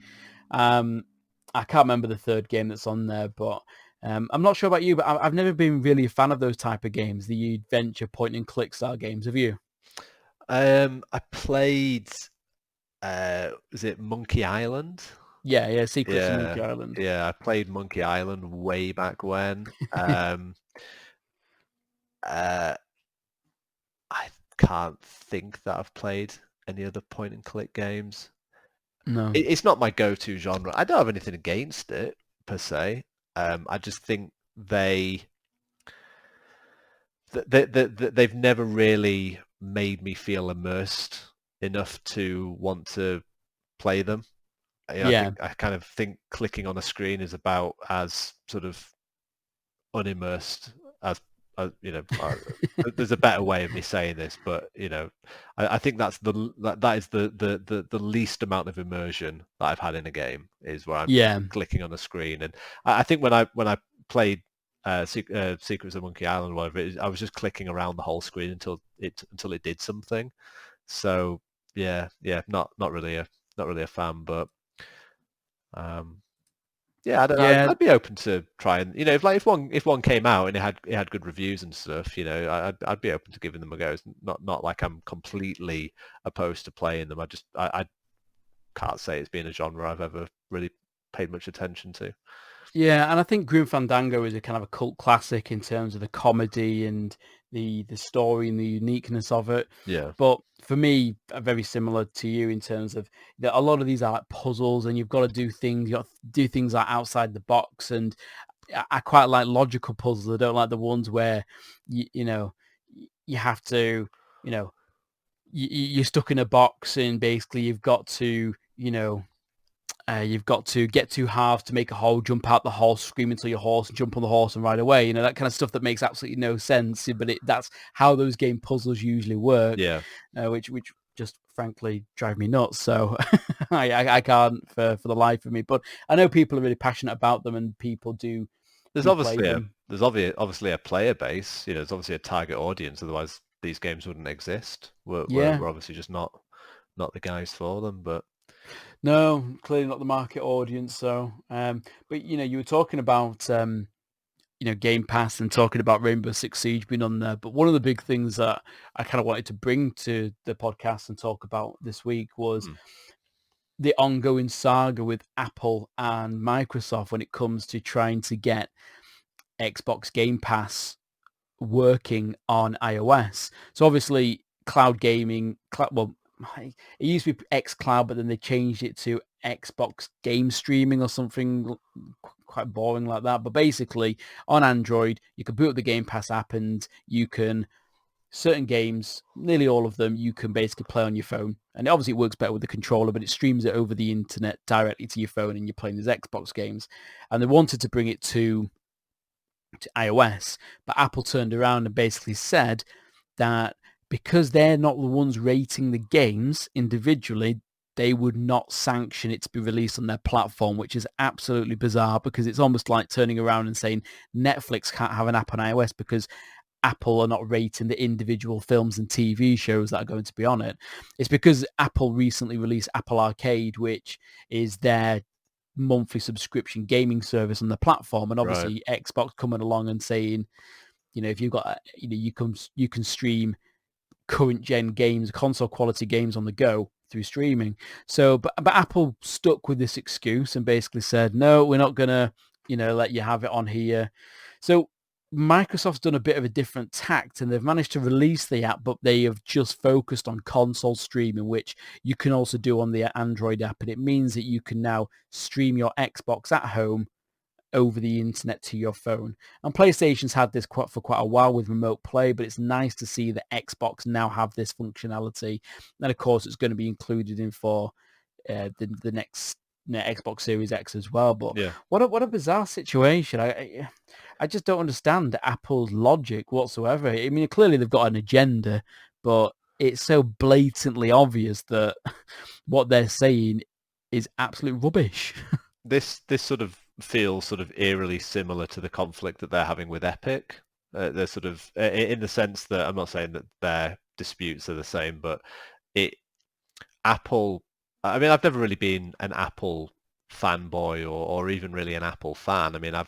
I can't remember the third game that's on there, but I'm not sure about you, but I've never been really a fan of those type of games, the adventure point and click style games. Have you? I played, is it Monkey Island? Yeah, Secrets of Yeah, Monkey Island. yeah, I played Monkey Island way back when. Uh, I can't think that I've played any other point and click games. No. It's not my go-to genre. I don't have anything against it per se. I just think they've never really made me feel immersed enough to want to play them. Yeah. I kind of think clicking on a screen is about as sort of unimmersed there's a better way of me saying this, but I think that is the least amount of immersion that I've had in a game, is where I'm Yeah. clicking on a screen. And I think when I played Secrets of Monkey Island or whatever it is, I was just clicking around the whole screen until it did something. So yeah, not really a fan, but um, yeah, Yeah. I'd be open to trying. If one came out and it had good reviews and stuff, I'd be open to giving them a go. It's not like I'm completely opposed to playing them. I can't say it's been a genre I've ever really paid much attention to. Yeah, and I think Grim Fandango is a kind of a cult classic in terms of the comedy and the story and the uniqueness of it. Yeah, But for me, very similar to you in terms of that a lot of these are like puzzles, and you've got to do things. You got to do things like outside the box, and I quite like logical puzzles. I don't like the ones where you have to, you know, you're stuck in a box, and basically you've got to get two halves to make a hole, jump out the hole, scream into your horse, and jump on the horse and ride away. That kind of stuff that makes absolutely no sense. But that's how those game puzzles usually work, yeah. which just frankly drive me nuts. So I can't for the life of me. But I know people are really passionate about them, and people do There's play obviously a them. there's obviously a player base. There's obviously a target audience. Otherwise, these games wouldn't exist. Yeah. We're obviously just not the guys for them. But No, clearly not the market audience. So, but you were talking about Game Pass and talking about Rainbow Six Siege being on there. But one of the big things that I kind of wanted to bring to the podcast and talk about this week was hmm, the ongoing saga with Apple and Microsoft when it comes to trying to get Xbox Game Pass working on iOS. So obviously cloud gaming, it used to be xCloud, but then they changed it to Xbox game streaming or something quite boring like that. But basically on Android, you can boot up the Game Pass app and you can, certain games, nearly all of them, you can basically play on your phone. And obviously it works better with the controller, but it streams it over the internet directly to your phone and you're playing these Xbox games. And they wanted to bring it to iOS, but Apple turned around and basically said that because they're not the ones rating the games individually, they would not sanction it to be released on their platform, which is absolutely bizarre because it's almost like turning around and saying Netflix can't have an app on iOS because Apple are not rating the individual films and TV shows that are going to be on it. It's because Apple recently released Apple Arcade, which is their monthly subscription gaming service on the platform, and Right. obviously Xbox coming along and saying, if you've got, you can stream current gen games, console quality games on the go through streaming. So, but Apple stuck with this excuse and basically said, no, we're not gonna, let you have it on here. So Microsoft's done a bit of a different tact and they've managed to release the app, but they have just focused on console streaming, which you can also do on the Android app. And it means that you can now stream your Xbox at home over the internet to your phone. And PlayStation's had this for quite a while with remote play, but it's nice to see that Xbox now have this functionality. And of course, it's going to be included in for the next Xbox Series X as well. But Yeah. what a bizarre situation. I just don't understand Apple's logic whatsoever. I mean, clearly they've got an agenda, but it's so blatantly obvious that what they're saying is absolute rubbish. This sort of feels sort of eerily similar to the conflict that they're having with Epic. They're sort of in the sense that I'm not saying that their disputes are the same, but Apple. I mean, I've never really been an Apple fanboy or even really an Apple fan. I mean, I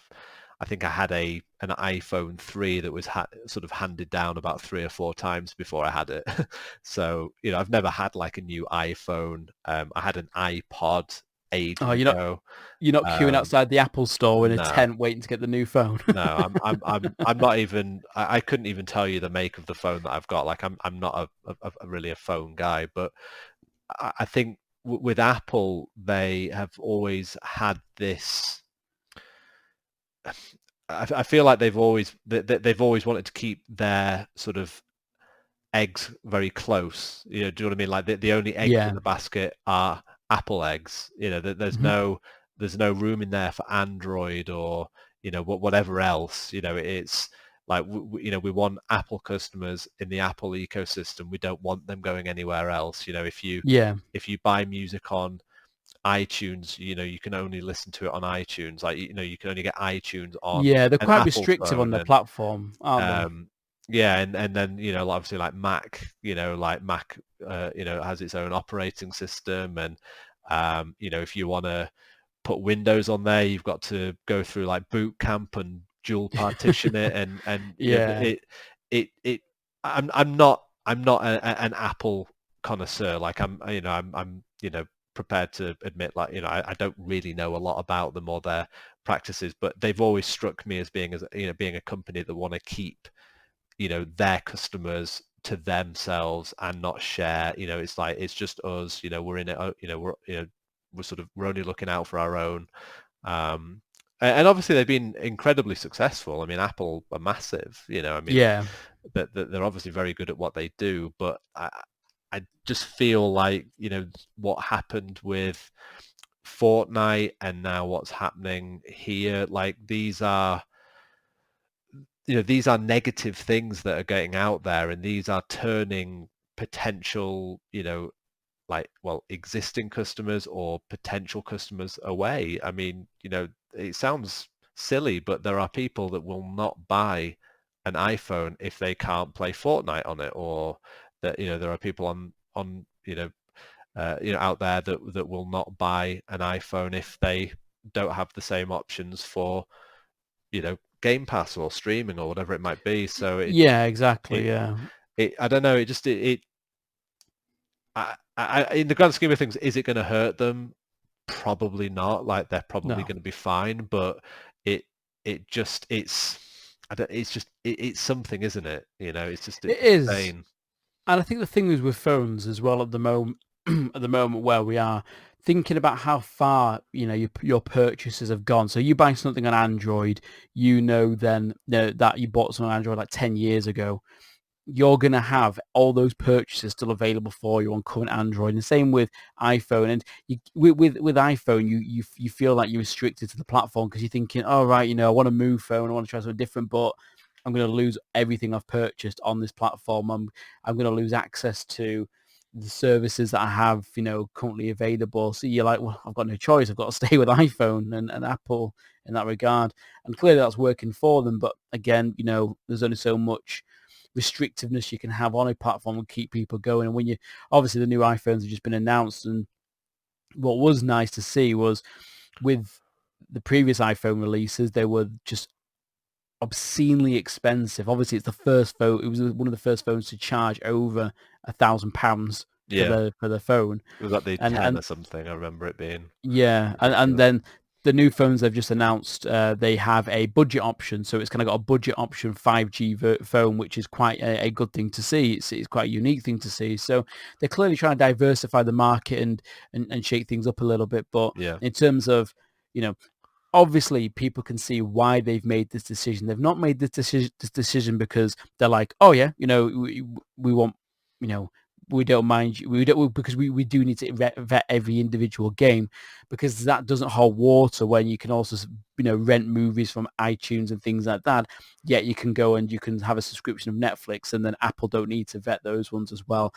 think I had an iPhone 3 that was sort of handed down about 3 or 4 times before I had it. So, I've never had like a new iPhone. I had an iPod ages ago. You're not queuing outside the Apple store in a No, tent waiting to get the new phone. no, I'm not even. I couldn't even tell you the make of the phone that I've got. Like, I'm not really a phone guy, but I think with Apple, they have always had this. I feel like they've always wanted to keep their sort of eggs very close. Do you know what I mean? Like the only eggs Yeah. in the basket are Apple eggs. There's no room in there for Android or whatever else. It's like we want Apple customers in the Apple ecosystem. We don't want them going anywhere else. If you buy music on iTunes, you can only listen to it on iTunes. Like, you can only get iTunes on Yeah, they're an quite Apple restrictive on phone, their platform, aren't they? yeah, and then obviously like Mac, Mac, has its own operating system, and if you want to put Windows on there, you've got to go through like boot camp and dual partition it, and Yeah. I'm not an Apple connoisseur. Like I'm prepared to admit, like, I don't really know a lot about them or their practices, but they've always struck me as being a company that want to keep their customers to themselves and not share. It's like, it's just us. We're in it. We're only looking out for our own. And obviously they've been incredibly successful. I mean, Apple are massive. I mean, Yeah. they're obviously very good at what they do, but I just feel like, what happened with Fortnite and now what's happening here, like these are negative things that are getting out there, and these are turning potential, existing customers or potential customers away. I mean, it sounds silly, but there are people that will not buy an iPhone if they can't play Fortnite on it, or that, there are people on out there that will not buy an iPhone if they don't have the same options for, Game Pass or streaming or whatever it might be. So Yeah, exactly. Yeah. I don't know. In the grand scheme of things, is it going to hurt them? Probably not. Like, they're probably No. going to be fine, but it's it's something, isn't it? It's just It is. insane. And I think the thing is with phones as well at the moment, at the moment where we are, thinking about how far your purchases have gone. So you buy something on Android, then that you bought something on Android like 10 years ago. You're going to have all those purchases still available for you on current Android. And the same with iPhone. And with iPhone, you feel like you're restricted to the platform because you're thinking, oh, right, I want to move phone. I want to try something different, but I'm going to lose everything I've purchased on this platform. I'm going to lose access to the services that I have, currently available. So you're like, well, I've got no choice. I've got to stay with iPhone and Apple in that regard. And clearly that's working for them. But again, there's only so much restrictiveness you can have on a platform and keep people going. And when obviously the new iPhones have just been announced, and what was nice to see was with the previous iPhone releases, they were just obscenely expensive. Obviously it's the first phone, it was one of the first phones to charge over £1,000 Yeah, for the phone. it was like the 10 And or something. I remember it being yeah, and ridiculous. then the new phones they've just announced, they have a budget option. So it's kind of got a budget option 5G phone, which is quite a good thing to see. It's quite a unique thing to see. So they're clearly trying to diversify the market and shake things up a little bit. But Yeah, in terms of, obviously people can see why they've made this decision. They've not made this decision because they're like, oh yeah, we want, we don't mind you. We don't, because we do need to vet every individual game, because that doesn't hold water when you can also, rent movies from iTunes and things like that. Yet you can go and you can have a subscription of Netflix, and then Apple don't need to vet those ones as well.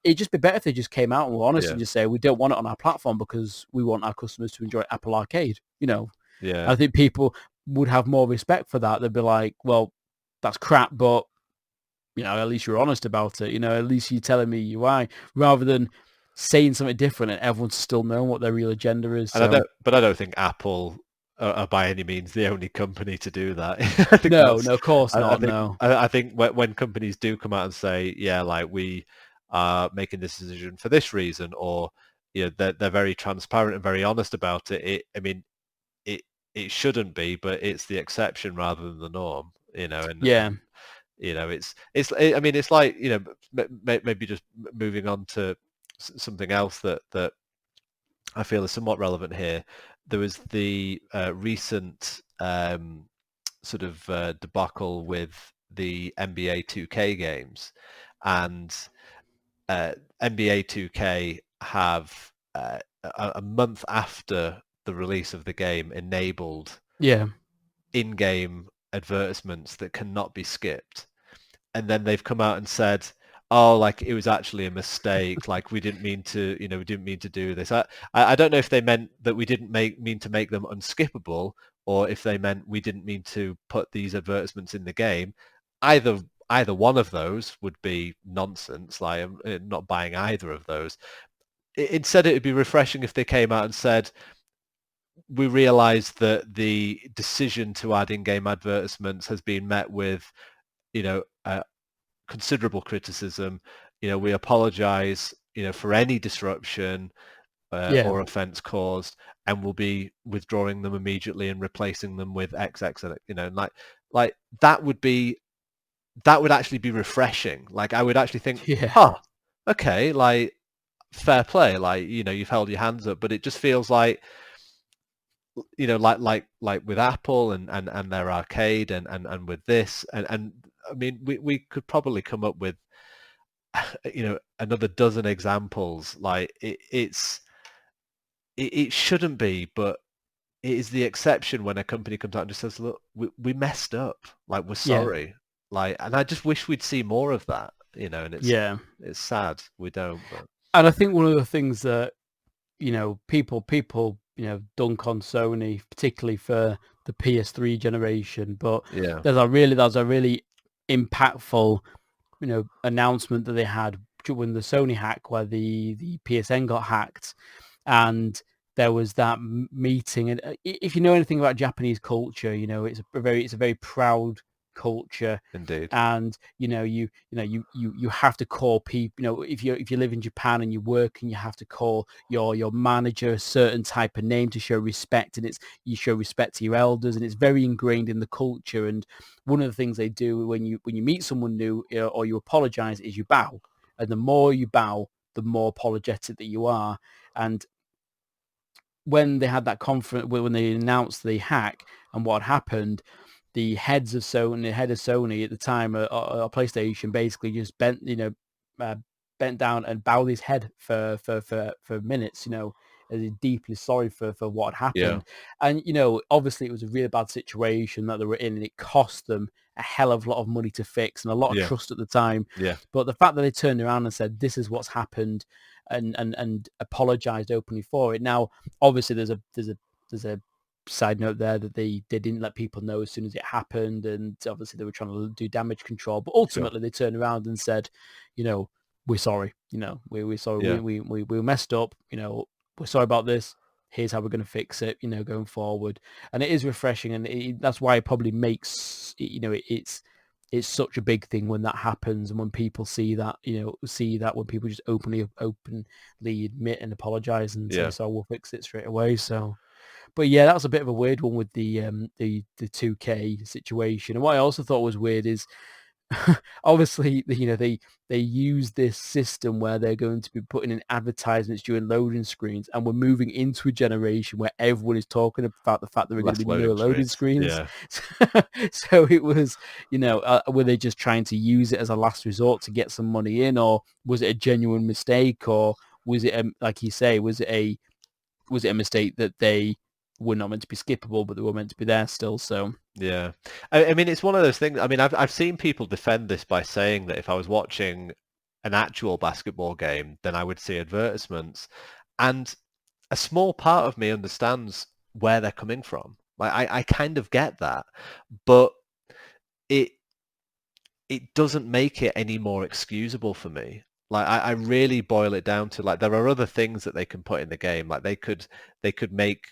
It'd just be better if they just came out and were honest yeah, and just say, we don't want it on our platform because we want our customers to enjoy Apple Arcade. yeah. I think people would have more respect for that. They'd be like, well, that's crap, but at least you're honest about it. At least you're telling me why, rather than saying something different and everyone's still knowing what their real agenda is. And So I don't think Apple are by any means the only company to do that. I think no, of course I not. think, No. I think when companies do come out and say, yeah, like we are making this decision for this reason, or they're very transparent and very honest about it. I mean, it it shouldn't be, but it's the exception rather than the norm. Yeah. I mean, it's like maybe just moving on to something else that I feel is somewhat relevant here. There was the recent sort of debacle with the NBA 2K games, and NBA 2K have a month after the release of the game enabled Yeah. in-game advertisements that cannot be skipped. And then they've come out and said, oh, like it was actually a mistake. Like we didn't mean to, we didn't mean to do this. I don't know if they meant that we didn't mean to make them unskippable, or if they meant we didn't mean to put these advertisements in the game. Either one of those would be nonsense. Like I'm not buying either of those. Instead, it would be refreshing if they came out and said, we realised that the decision to add in-game advertisements has been met with, considerable criticism. We apologise, for any disruption Yeah. or offence caused, and we'll be withdrawing them immediately and replacing them with XX. And like that would actually be refreshing. Like I would actually think, Yeah. huh, okay, like fair play. Like you've held your hands up, but it just feels like like with Apple and their arcade and with this and I mean we could probably come up with another dozen examples. Like it shouldn't be, but it is the exception when a company comes out and just says, look, we messed up, like we're Yeah. sorry. Like, and I just wish we'd see more of that, and Yeah. it's sad we don't. But And I think one of the things that, people, dunk on Sony, particularly for the PS3 generation, but yeah, there's a really impactful, announcement that they had when the Sony hack, where the PSN got hacked, and there was that meeting. And if you know anything about Japanese culture, it's a very proud culture. Indeed. And you have to call people, if you live in Japan and you work, and you have to call your manager a certain type of name to show respect, and you show respect to your elders, and it's very ingrained in the culture. And one of the things they do when you meet someone new, or you apologize, is you bow. And the more you bow, the more apologetic that you are. And when they had that conference, when they announced the hack and what happened, the head of Sony at the time, PlayStation, basically just bent down and bowed his head for minutes, as he's deeply sorry for what had Yeah. happened. And obviously it was a really bad situation that they were in, and it cost them a hell of a lot of money to fix and a lot of trust at the time. Yeah. But the fact that they turned around and said, this is what's happened, and apologized openly for it. Now, obviously there's a side note there that they didn't let people know as soon as it happened, and obviously they were trying to do damage control, but ultimately they turned around and said, we're sorry, we're sorry, we messed up, we're sorry about this, here's how we're going to fix it, going forward. And it is refreshing, and that's why it probably makes it's such a big thing when that happens, and when people see that, when people just openly admit and apologize and say, so we'll fix it straight away. So, but yeah, that was a bit of a weird one with the 2K situation. And what I also thought was weird is, obviously, they use this system where they're going to be putting in advertisements during loading screens, and we're moving into a generation where everyone is talking about the fact that we're going to be no loading screens. So it was, were they just trying to use it as a last resort to get some money in, or was it a genuine mistake, or was it, like you say, was it a mistake that they were not meant to be skippable, but they were meant to be there still? So yeah, I mean, it's one of those things. I mean, I've seen people defend this by saying that if I was watching an actual basketball game, then I would see advertisements, and a small part of me understands where they're coming from. Like, I kind of get that, but it doesn't make it any more excusable for me. Like, I really boil it down to, like, there are other things that they can put in the game. Like, they could make,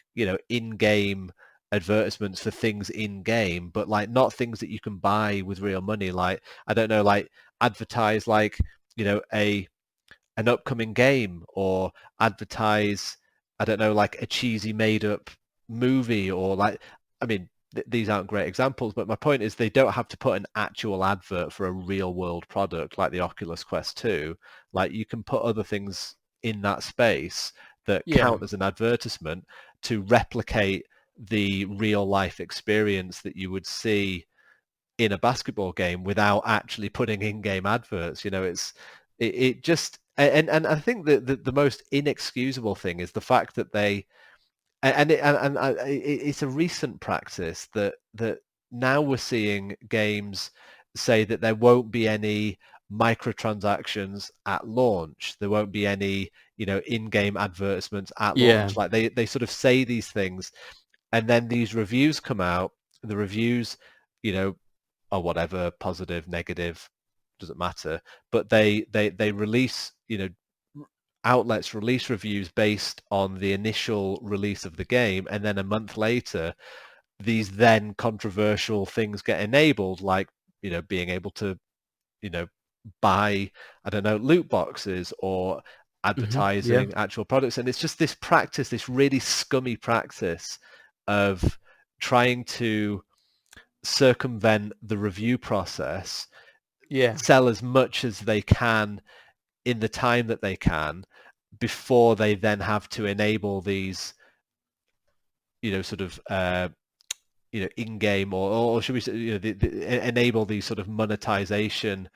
in-game advertisements for things in game, but like not things that you can buy with real money. Like, I don't know, like advertise like, an upcoming game, or advertise, I don't know, like a cheesy made up movie, or like, I mean, these aren't great examples, but my point is they don't have to put an actual advert for a real world product like the Oculus Quest 2. Like, you can put other things in that space that count as an advertisement to replicate the real life experience that you would see in a basketball game without actually putting in-game adverts. It just, and I think that the most inexcusable thing is the fact that they, it's a recent practice that now we're seeing games say that there won't be any microtransactions at launch. There won't be any, in-game advertisements at launch. Like, they sort of say these things, and then these reviews come out. The reviews, are whatever, positive, negative, doesn't matter. But they release, outlets release reviews based on the initial release of the game, and then a month later, these then controversial things get enabled, like, being able to, buy, I don't know, loot boxes, or advertising actual products. And it's just this practice, this really scummy practice of trying to circumvent the review process, sell as much as they can in the time that they can, before they then have to enable these, sort of, in-game, or should we say, enable these sort of monetization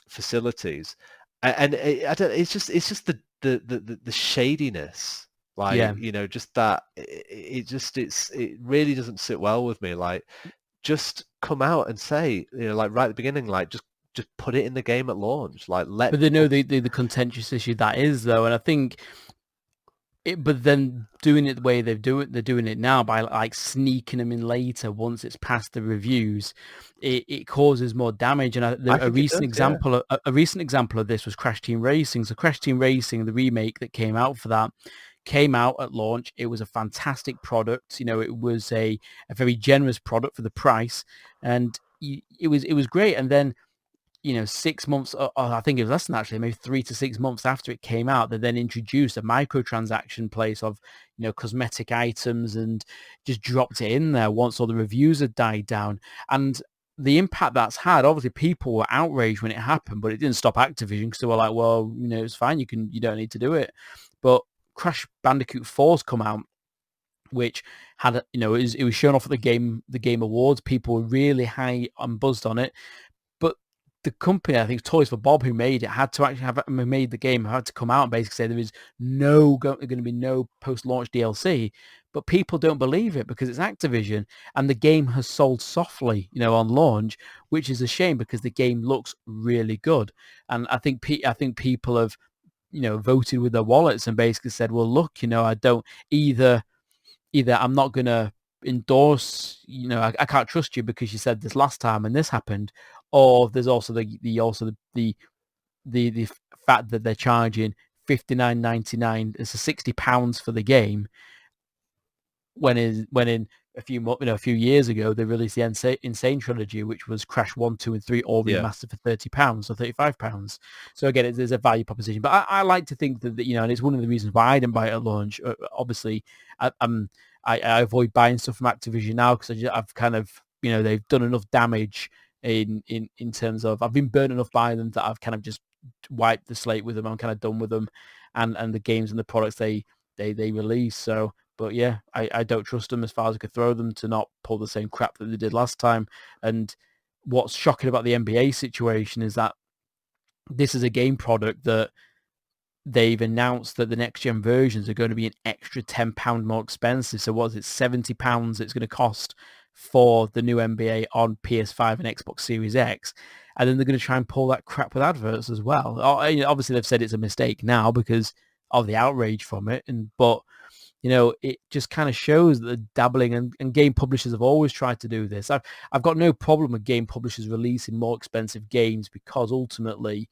facilities. And it's just the shadiness. Like, just that it really doesn't sit well with me. Like, just come out and say, like right at the beginning, like just put it in the game at launch. Like, but they know the contentious issue that is, though, and I think but then doing it the way they're doing it now, by like sneaking them in later once it's past the reviews, it causes more damage. And a recent example of this was Crash Team Racing. So Crash Team Racing, the remake that came out for that, came out at launch. It was a fantastic product. It was a very generous product for the price, and it was great. And then 6 months, or I think it was less than actually, maybe 3 to 6 months after it came out, they then introduced a microtransaction place of, cosmetic items and just dropped it in there once all the reviews had died down. And the impact that's had, obviously people were outraged when it happened, but it didn't stop Activision because they were like, well, it's fine. You don't need to do it. But Crash Bandicoot 4's come out, which had, it was shown off at the game awards. People were really high and buzzed on it. The company, I think Toys for Bob, who made it, had to actually made the game, had to come out and basically say there is going to be no post-launch DLC. But people don't believe it because it's Activision, and the game has sold softly, on launch, which is a shame because the game looks really good. And I think people have, voted with their wallets and basically said, well, look, I don't either I'm not going to endorse, I can't trust you because you said this last time and this happened, or there's also the fact that they're charging $59.99, it's a £60 for the game, when in a few years ago they released the Insane trilogy, which was Crash 1, 2, and 3 all remastered for £30 or £35. So again, there's a value proposition, but I like to think that and it's one of the reasons why I didn't buy it at launch. Obviously, I avoid buying stuff from Activision now because I've kind of, they've done enough damage in terms of, I've been burnt enough by them that I've kind of just wiped the slate with them. I'm kind of done with them and the games and the products they release. So, but yeah, I don't trust them as far as I could throw them to not pull the same crap that they did last time. And what's shocking about the NBA situation is that this is a game product that they've announced that the next gen versions are going to be an extra £10 more expensive. So what is it, £70 it's going to cost for the new NBA on PS5 and Xbox Series X. And then they're going to try and pull that crap with adverts as well. Obviously, they've said it's a mistake now because of the outrage from it. But it just kind of shows that the dabbling, and game publishers have always tried to do this. I've got no problem with game publishers releasing more expensive games because ultimately,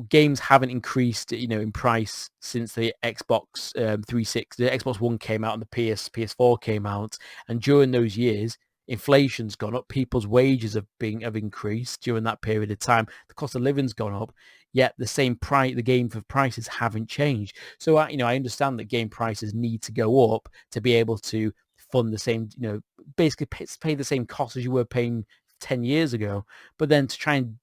games haven't increased, in price since the Xbox 360, the Xbox One came out and the PS4 came out. And during those years, inflation's gone up. People's wages have increased during that period of time. The cost of living's gone up. Yet the same price, the game for prices haven't changed. So I understand that game prices need to go up to be able to fund the same, basically pay the same cost as you were paying 10 years ago. But then to try and,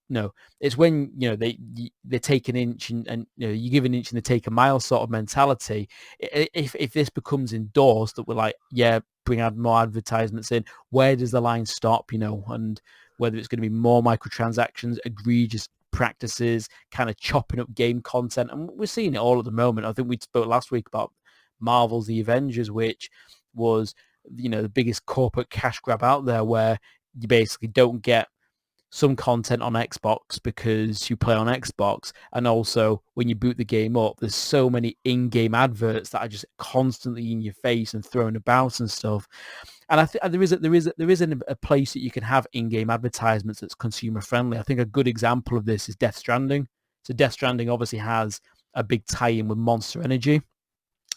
it's when, they take an inch and you give an inch and they take a mile sort of mentality. If this becomes endorsed that we're like, yeah, bring out more advertisements in, where does the line stop, and whether it's going to be more microtransactions, egregious practices, kind of chopping up game content. And we're seeing it all at the moment. I think we spoke last week about Marvel's The Avengers, which was, the biggest corporate cash grab out there, where you basically don't get some content on Xbox because you play on Xbox. And also when you boot the game up, there's so many in-game adverts that are just constantly in your face and thrown about and stuff. And I think there is a place that you can have in-game advertisements that's consumer friendly. I think a good example of this is Death Stranding. So Death Stranding obviously has a big tie-in with Monster Energy.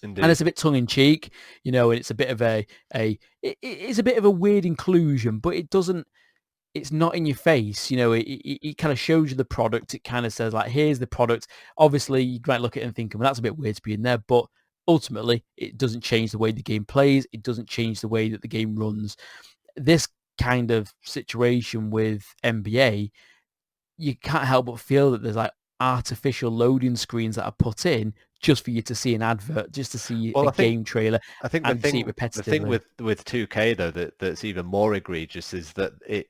Indeed. And it's a bit tongue-in-cheek, and it's a bit of it's a bit of a weird inclusion, but it's not in your face. It kind of shows you the product. It kind of says like, here's the product. Obviously you might look at it and think, well, that's a bit weird to be in there, but ultimately it doesn't change the way the game plays. It doesn't change the way that the game runs. This kind of situation with NBA, you can't help but feel that there's like artificial loading screens that are put in just for you to see an advert, just to see game trailer. I think see it repetitively. The thing with 2K though that's even more egregious is that it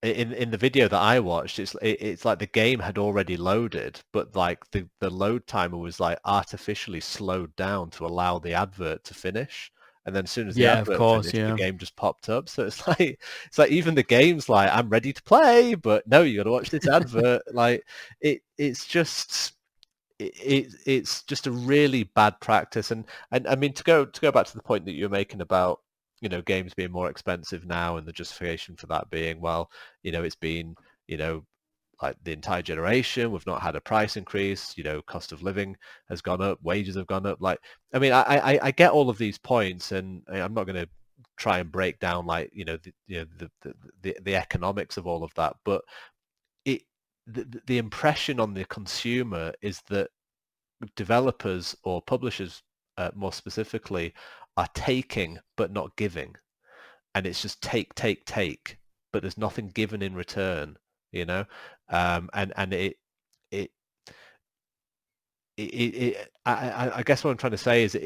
in the video that I watched, it's like the game had already loaded, but like the load timer was like artificially slowed down to allow the advert to finish. And then as soon as the advert finished, the game just popped up. So it's like even the game's like, I'm ready to play, but no, you got to watch this advert. Like it's just a really bad practice. And I mean, to go back to the point that you're making about, games being more expensive now, and the justification for that being, well, it's been, like the entire generation. We've not had a price increase. Cost of living has gone up, wages have gone up. Like, I mean, I get all of these points, and I'm not going to try and break down like the economics of all of that, but the impression on the consumer is that developers or publishers, more specifically, are taking but not giving, and it's just take, but there's nothing given in return. And I guess what I'm trying to say is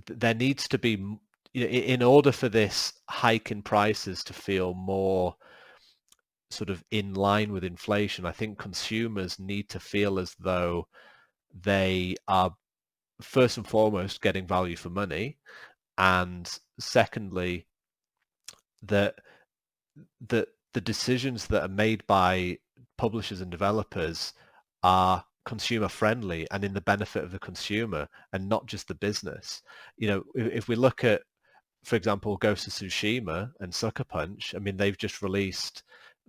there needs to be, in order for this hike in prices to feel more sort of in line with inflation, I think consumers need to feel as though they are first and foremost getting value for money, and secondly, that the decisions that are made by publishers and developers are consumer friendly and in the benefit of the consumer and not just the business. If we look at, for example, Ghost of Tsushima and Sucker Punch, I mean, they've just released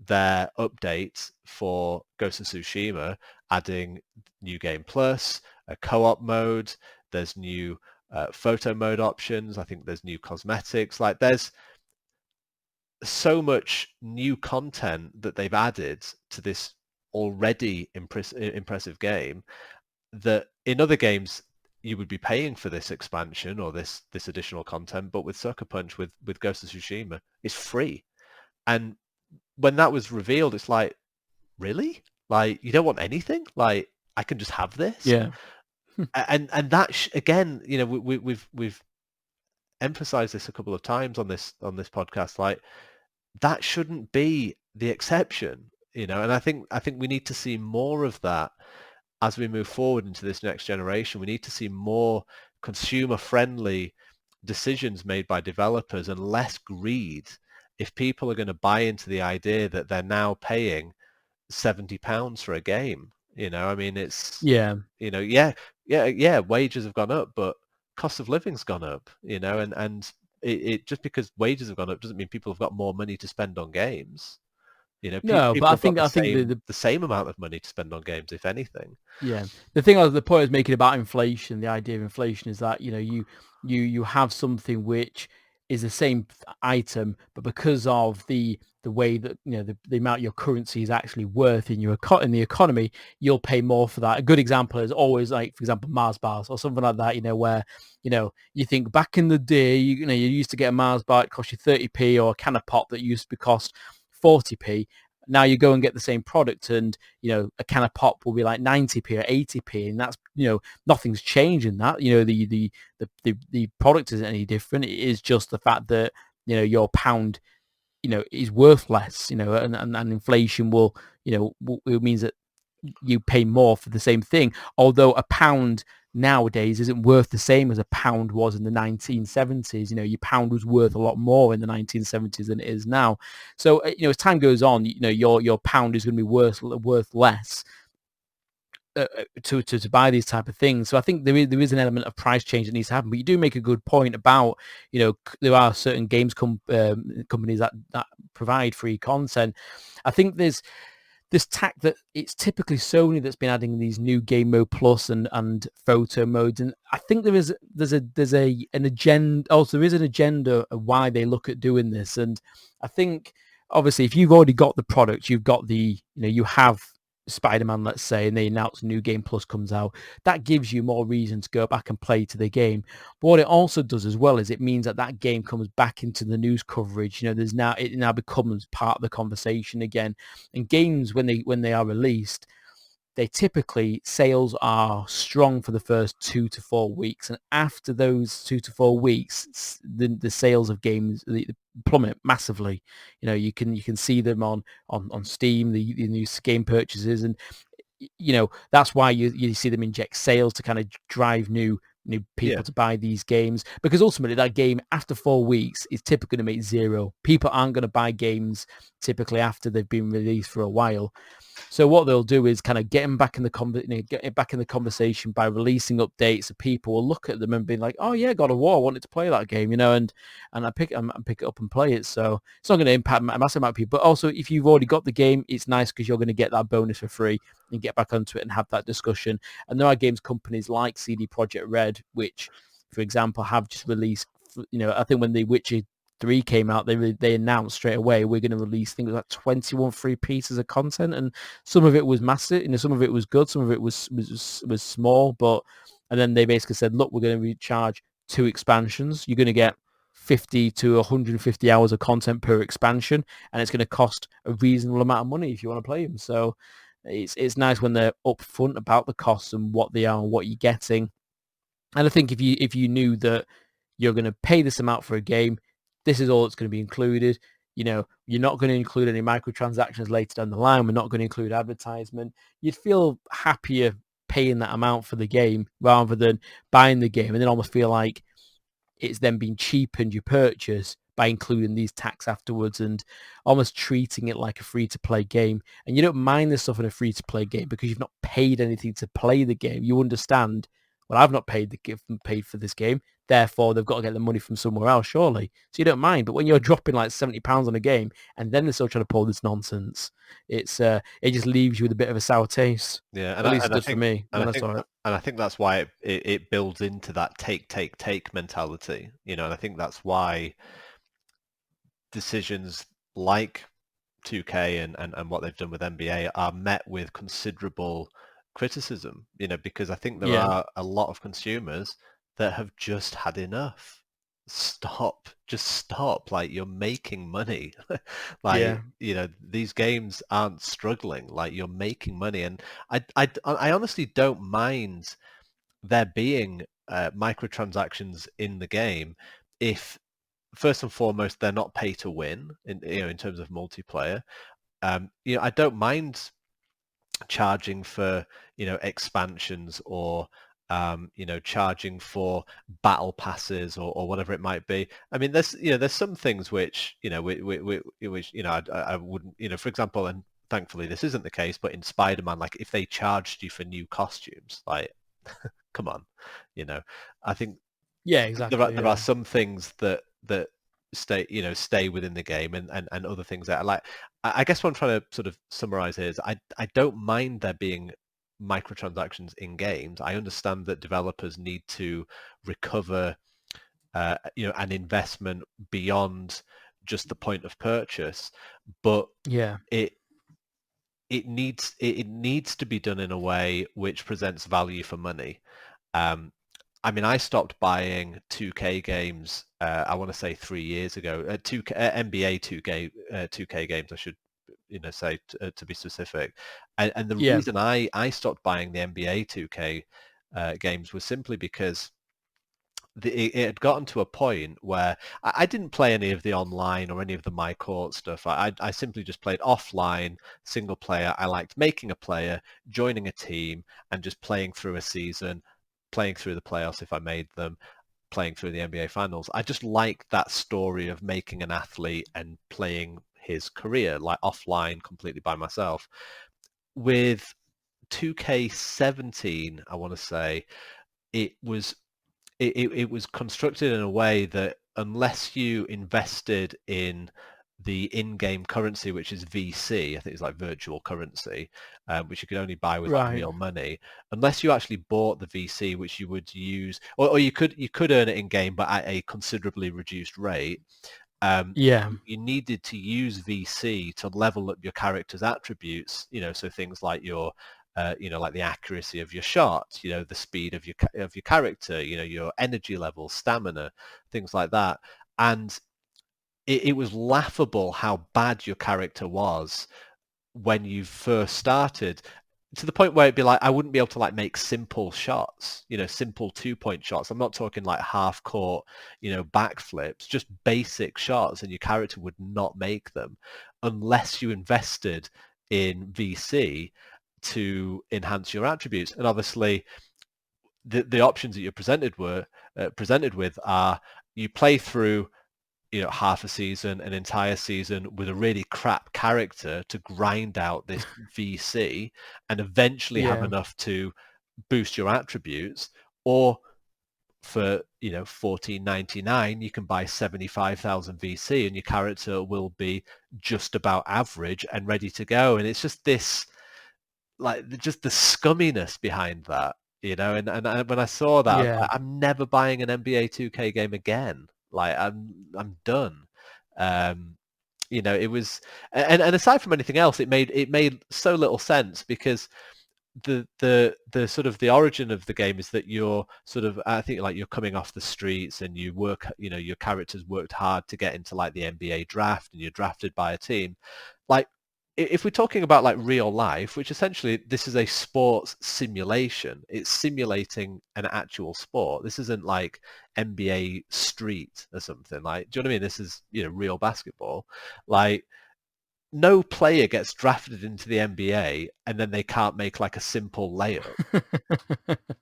their update for Ghost of Tsushima, adding New Game Plus, a co-op mode, there's new photo mode options, I think there's new cosmetics, like there's so much new content that they've added to this already impressive game that in other games you would be paying for this expansion or this additional content, but with Sucker Punch, with Ghost of Tsushima, it's free. And when that was revealed, it's like, really? Like, you don't want anything? Like, I can just have this? Yeah. And that again, we've emphasized this a couple of times on this podcast. Like, that shouldn't be the exception, and I think we need to see more of that as we move forward into this next generation. We need to see more consumer-friendly decisions made by developers and less greed. If people are going to buy into the idea that they're now paying £70 for a game, I mean, it's wages have gone up, but cost of living's gone up, and it just because wages have gone up doesn't mean people have got more money to spend on games. No, but I think the same amount of money to spend on games, if anything. Yeah, the point I was making about inflation, the idea of inflation is that you have something which is the same item, but because of the way that the amount your currency is actually worth in in the economy, you'll pay more for that. A good example is always, like, for example, Mars bars or something like that. Where you think back in the day, you used to get a Mars bar, it cost you 30p, or a can of pop that used to cost 40p. Now you go and get the same product, and a can of pop will be like 90p or 80p, and that's nothing's changed in that. The product isn't any different. It is just the fact that your pound is worth less. And inflation will it means that you pay more for the same thing. Although a pound nowadays isn't worth the same as a pound was in the 1970s. Your pound was worth a lot more in the 1970s than it is now. So as time goes on, your pound is going to be worth less to buy these type of things. So I think there is an element of price change that needs to happen. But you do make a good point about there are certain games companies that provide free content. I think there's this tack that it's typically Sony that's been adding these new game mode plus and photo modes, and I think there's an agenda. Also, there is an agenda of why they look at doing this, and I think obviously if you've already got the product, you've got you have Spider-Man, let's say, and they announce New Game Plus comes out, that gives you more reason to go back and play to the game. But what it also does as well is it means that game comes back into the news coverage. It now becomes part of the conversation again. And games, when they are released, they typically, sales are strong for the first 2 to 4 weeks, and after those 2 to 4 weeks, the sales of games plummet massively. You can see them on Steam, the new game purchases, and that's why you see them inject sales to kind of drive new people to buy these games, because ultimately that game after 4 weeks is typically going to make zero. People aren't going to buy games typically after they've been released for a while. So what they'll do is kind of get them back in the get it back in the conversation by releasing updates. So people will look at them and be like, "Oh yeah, God of War, I wanted to play that game," and I pick it up and play it. So it's not going to impact a massive amount of people. But also, if you've already got the game, it's nice because you're going to get that bonus for free and get back onto it and have that discussion. And there are games companies like CD Projekt Red, which, for example, have just released. I think when The Witcher 3 came out, they announced straight away we're going to release, I think it was like 21 free pieces of content, and some of it was massive, some of it was good, some of it was small, and then they basically said, look, we're going to recharge 2 expansions. You're going to get 50 to 150 hours of content per expansion, and it's going to cost a reasonable amount of money if you want to play them. So it's nice when they're upfront about the costs and what they are and what you're getting. And I think if you knew that you're going to pay this amount for a game, this is all that's going to be included. You're not going to include any microtransactions later down the line. We're not going to include advertisement. You'd feel happier paying that amount for the game rather than buying the game and then almost feel like it's then being cheapened your purchase by including these tax afterwards and almost treating it like a free-to-play game. And you don't mind this stuff in a free-to-play game because you've not paid anything to play the game. You understand, well, I've not paid for this game, therefore they've got to get the money from somewhere else, surely. So you don't mind. But when you're dropping like £70 on a game and then they're still trying to pull this nonsense, it just leaves you with a bit of a sour taste. Yeah, At least it does for me when I saw it. And I think that's why it builds into that take mentality, and I think that's why decisions like 2K and what they've done with NBA are met with considerable criticism, because I think there are a lot of consumers that have just had enough. Just stop. Like, you're making money. Like, these games aren't struggling. Like, you're making money. And I honestly don't mind there being microtransactions in the game if, first and foremost, they're not pay to win in terms of multiplayer. I don't mind charging for expansions or charging for battle passes or whatever it might be. I mean, there's some things which which I wouldn't, for example, and thankfully this isn't the case, but in Spider-Man, like, if they charged you for new costumes, like, come on, I think Exactly. there are some things that stay within the game and other things that I like. I guess what I'm trying to sort of summarize here is I don't mind there being microtransactions in games. I understand that developers need to recover an investment beyond just the point of purchase, but it needs to be done in a way which presents value for money. I mean, I stopped buying 2K games, I want to say 3 years ago. NBA 2K games, I should say, to be specific. And the reason I stopped buying the NBA 2K games was simply because it had gotten to a point where I didn't play any of the online or any of the My Court stuff. I simply just played offline, single player. I liked making a player, joining a team, and just playing through a season, playing through the playoffs if I made them, playing through the NBA Finals. I just liked that story of making an athlete and playing his career, like, offline, completely by myself. With 2K17, I want to say, it was constructed in a way that unless you invested in the in-game currency, which is VC, I think it's like virtual currency, which you could only buy with real money. Unless you actually bought the VC, which you would use, or you could earn it in-game, but at a considerably reduced rate. You needed to use VC to level up your character's attributes. So things like your like the accuracy of your shot, the speed of your character, your energy level, stamina, things like that. And it was laughable how bad your character was when you first started, to the point where it'd be like, I wouldn't be able to, like, make simple shots, simple 2-point shots. I'm not talking like half court, backflips, just basic shots, and your character would not make them unless you invested in VC to enhance your attributes. And obviously the options that you're presented with are, you play through half a season, an entire season with a really crap character to grind out this VC and eventually have Yeah. enough to boost your attributes, or for $14.99 you can buy 75,000 VC and your character will be just about average and ready to go. And it's just this, like, just the scumminess behind that, and when I saw that, I was Yeah. like, I'm never buying an NBA 2K game again. Like, I'm done. It was, and aside from anything else, it made so little sense, because the sort of the origin of the game is that you're sort of, I think, like, you're coming off the streets and you work, your characters worked hard to get into like the NBA draft, and you're drafted by a team. Like, if we're talking about like real life, which essentially this is a sports simulation, it's simulating an actual sport. This isn't like NBA Street or something. Like, do you know what I mean? This is, real basketball. Like, no player gets drafted into the NBA and then they can't make like a simple layup.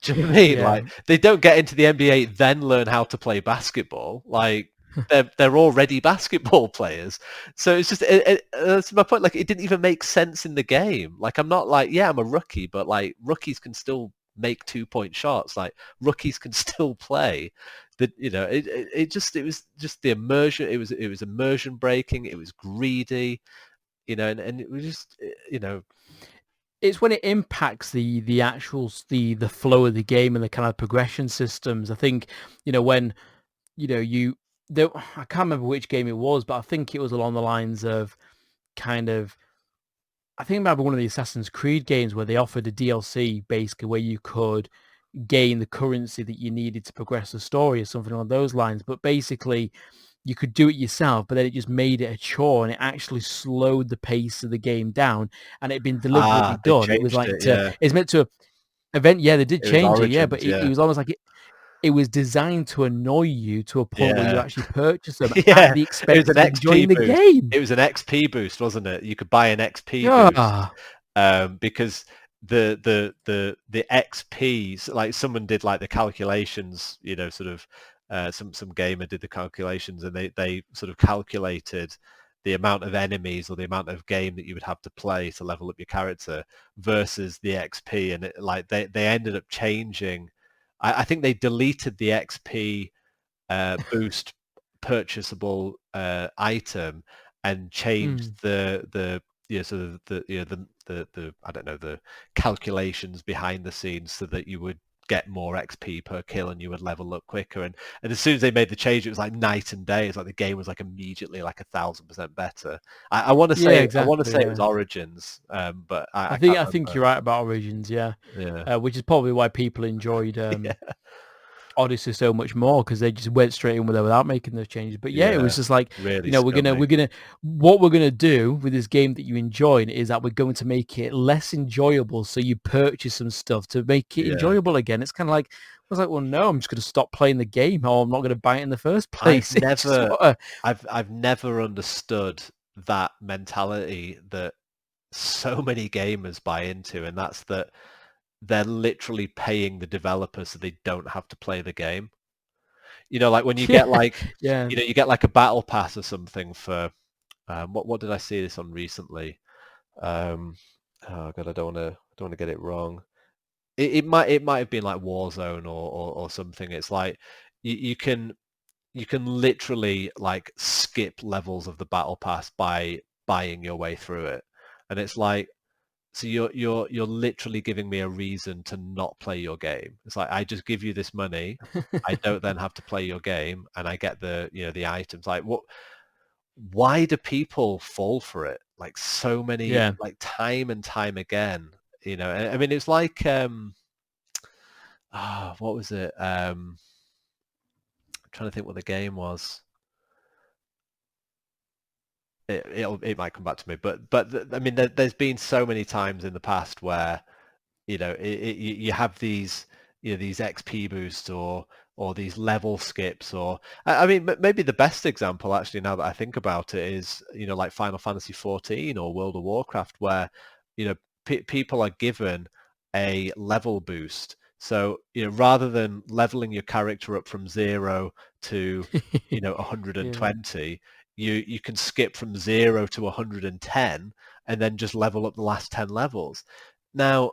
Do you know what I mean? Yeah. Like, they don't get into the NBA, then learn how to play basketball. Like, they're already basketball players. So it's just, that's my point. Like, it didn't even make sense in the game. Like, I'm not like, yeah, I'm a rookie, but like, rookies can still make 2-point shots. Like, rookies can still play. That, it was just the immersion. It was immersion breaking. It was greedy. And it was just, It's when it impacts the actual the flow of the game and the kind of progression systems. I think, when I can't remember which game it was, but I think it was along the lines of kind of, I think it might be one of the Assassin's Creed games where they offered a DLC basically where you could gain the currency that you needed to progress the story or something along those lines. But basically, you could do it yourself, but then it just made it a chore, and it actually slowed the pace of the game down. And it had been deliberately they done. It was changed like it. Yeah, it's meant to event. Yeah, they did it was change it. Yeah, Origins. but it Yeah, was almost like it was designed to annoy you to a point where you yeah. actually purchase them at Yeah, the it was expense an of enjoying XP the boost. game. It was an XP boost, wasn't it? You could buy an XP boost, Yeah. because the XPs, like, someone did like the calculations, sort of, some gamer did the calculations, and they sort of calculated the amount of enemies or the amount of game that you would have to play to level up your character versus the XP, and like they ended up changing. I think they deleted the XP boost purchasable item and changed Mm. the sort of the I don't know, the calculations behind the scenes, so that you would get more XP per kill and you would level up quicker. And as soon as they made the change, it was like night and day. It's like the game was like immediately like 1,000% better. I want to Yeah, say exactly. it was Yeah. Origins, but I I think can't I think remember. you're right about Origins, yeah. Yeah, Which is probably why people enjoyed yeah, Odyssey so much more, because they just went straight in with it without making those changes. But yeah, it yeah. was just like, Really we're scummy. gonna what we're gonna do with this game that you enjoy is that we're going to make it less enjoyable, so you purchase some stuff to make it Yeah. enjoyable again. It's kind of like, I was like, well, no, I'm just gonna stop playing the game, or I'm not gonna buy it in the first I've place. It's just never what a I've never understood that mentality that so many gamers buy into, and that's that they're literally paying the developer so they don't have to play the game. Like, when you yeah, get like, yeah. you get like a battle pass or something for, what did I see this on recently? Um, oh God, I don't want to get it wrong. It might have been like Warzone or something. It's like, you can literally like skip levels of the battle pass by buying your way through it, and it's like, so you're literally giving me a reason to not play your game. It's like, I just give you this money, I don't then have to play your game, and I get the items. Like, what? Why do people fall for it? Like, so many, Yeah. like, time and time again. I mean, it's like, what was it? I'm trying to think what the game was. It might come back to me, but I mean, there's been so many times in the past where, you have these, these XP boosts, or these level skips, or I mean, maybe the best example, actually, now that I think about it, is, like Final Fantasy 14 or World of Warcraft, where, people are given a level boost. So, rather than leveling your character up from 0 to, you know, Yeah. 120, you can skip from 0 to 110 and then just level up the last 10 levels. Now,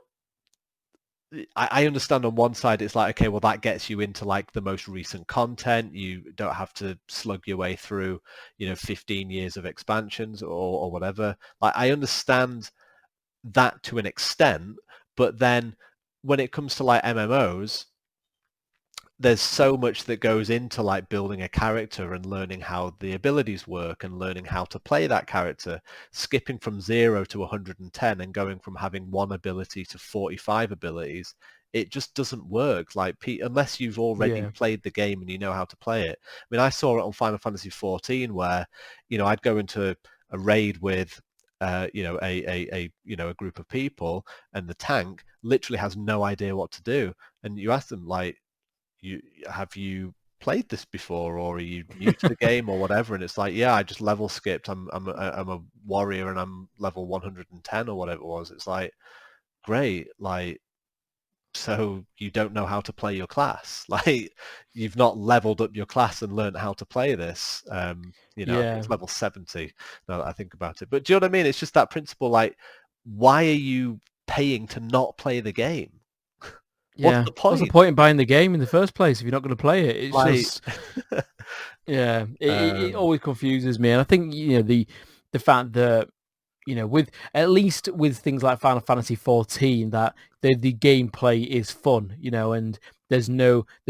I understand on one side it's like, okay, well, that gets you into like the most recent content. You don't have to slug your way through, you know, 15 years of expansions or whatever. Like, I understand that to an extent, but then when it comes to like MMOs, there's so much that goes into like building a character and learning how the abilities work and learning how to play that character. Skipping from 0 to 110 and going from having one ability to 45 abilities, it just doesn't work. Like, unless you've already Yeah. played the game and you know how to play it. I mean, I saw it on Final Fantasy 14 where, you know, I'd go into a raid with you know, a group of people, and the tank literally has no idea what to do. And you ask them, like, have you played this before, or are you new to the game or whatever? And it's like, yeah, I just level skipped. I'm a warrior and I'm level 110 or whatever it was. It's like, great, like, so you don't know how to play your class. Like, you've not leveled up your class and learned how to play this. You know, I think Yeah. it's level 70 now that I think about it. But do you know what I mean? It's just that principle, like, why are you paying to not play the game? What's Yeah. the What's the point? point in buying the game in the first place if you're not going to play it? It's Like, just, yeah, it um, always confuses me. And I think, you know, the fact that, you know, with at least with things like Final Fantasy 14, that the gameplay is fun, you know, and they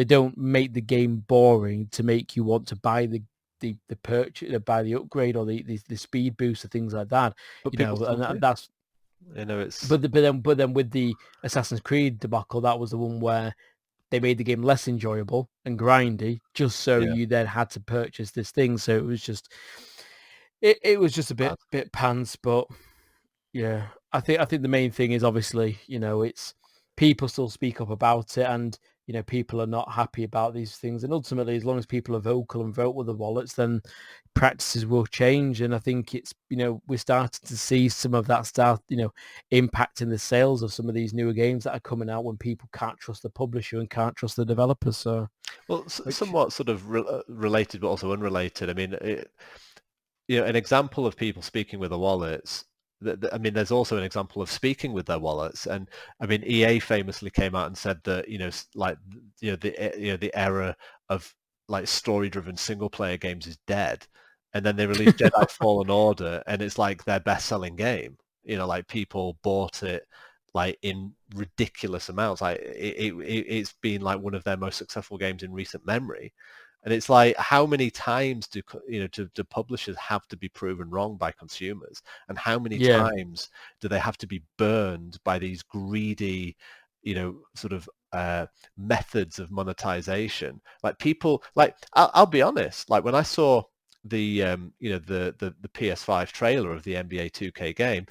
don't make the game boring to make you want to buy the purchase, buy the upgrade or the speed boost or things like that, but you people know, still and do. that's You know, it's but then with the Assassin's Creed debacle, that was the one where they made the game less enjoyable and grindy just so yeah, you then had to purchase this thing. So it was just a bad. bit pants, but yeah, I think the main thing is obviously, you know, it's people still speak up about it, and you know, people are not happy about these things, and ultimately, as long as people are vocal and vote with the wallets, then practices will change. And I think it's, you know, we're starting to see some of that start, you know, impacting the sales of some of these newer games that are coming out when people can't trust the publisher and can't trust the developers. So, Well, which somewhat sort of related, but also unrelated. I mean, you know, an example of people speaking with their wallets. I mean, there's also an example of speaking with their wallets, and I mean, EA famously came out and said that, you know, like, you know, the era of like story-driven single-player games is dead, and then they released Jedi Fallen Order, and it's like their best-selling game. You know, like, people bought it like in ridiculous amounts. Like, it's been like one of their most successful games in recent memory. And it's like, how many times do, you know, do publishers have to be proven wrong by consumers? And how many yeah, times do they have to be burned by these greedy, you know, sort of methods of monetization? Like, people, like, I'll be honest, like, when I saw the, you know, the PS5 trailer of the NBA 2K game,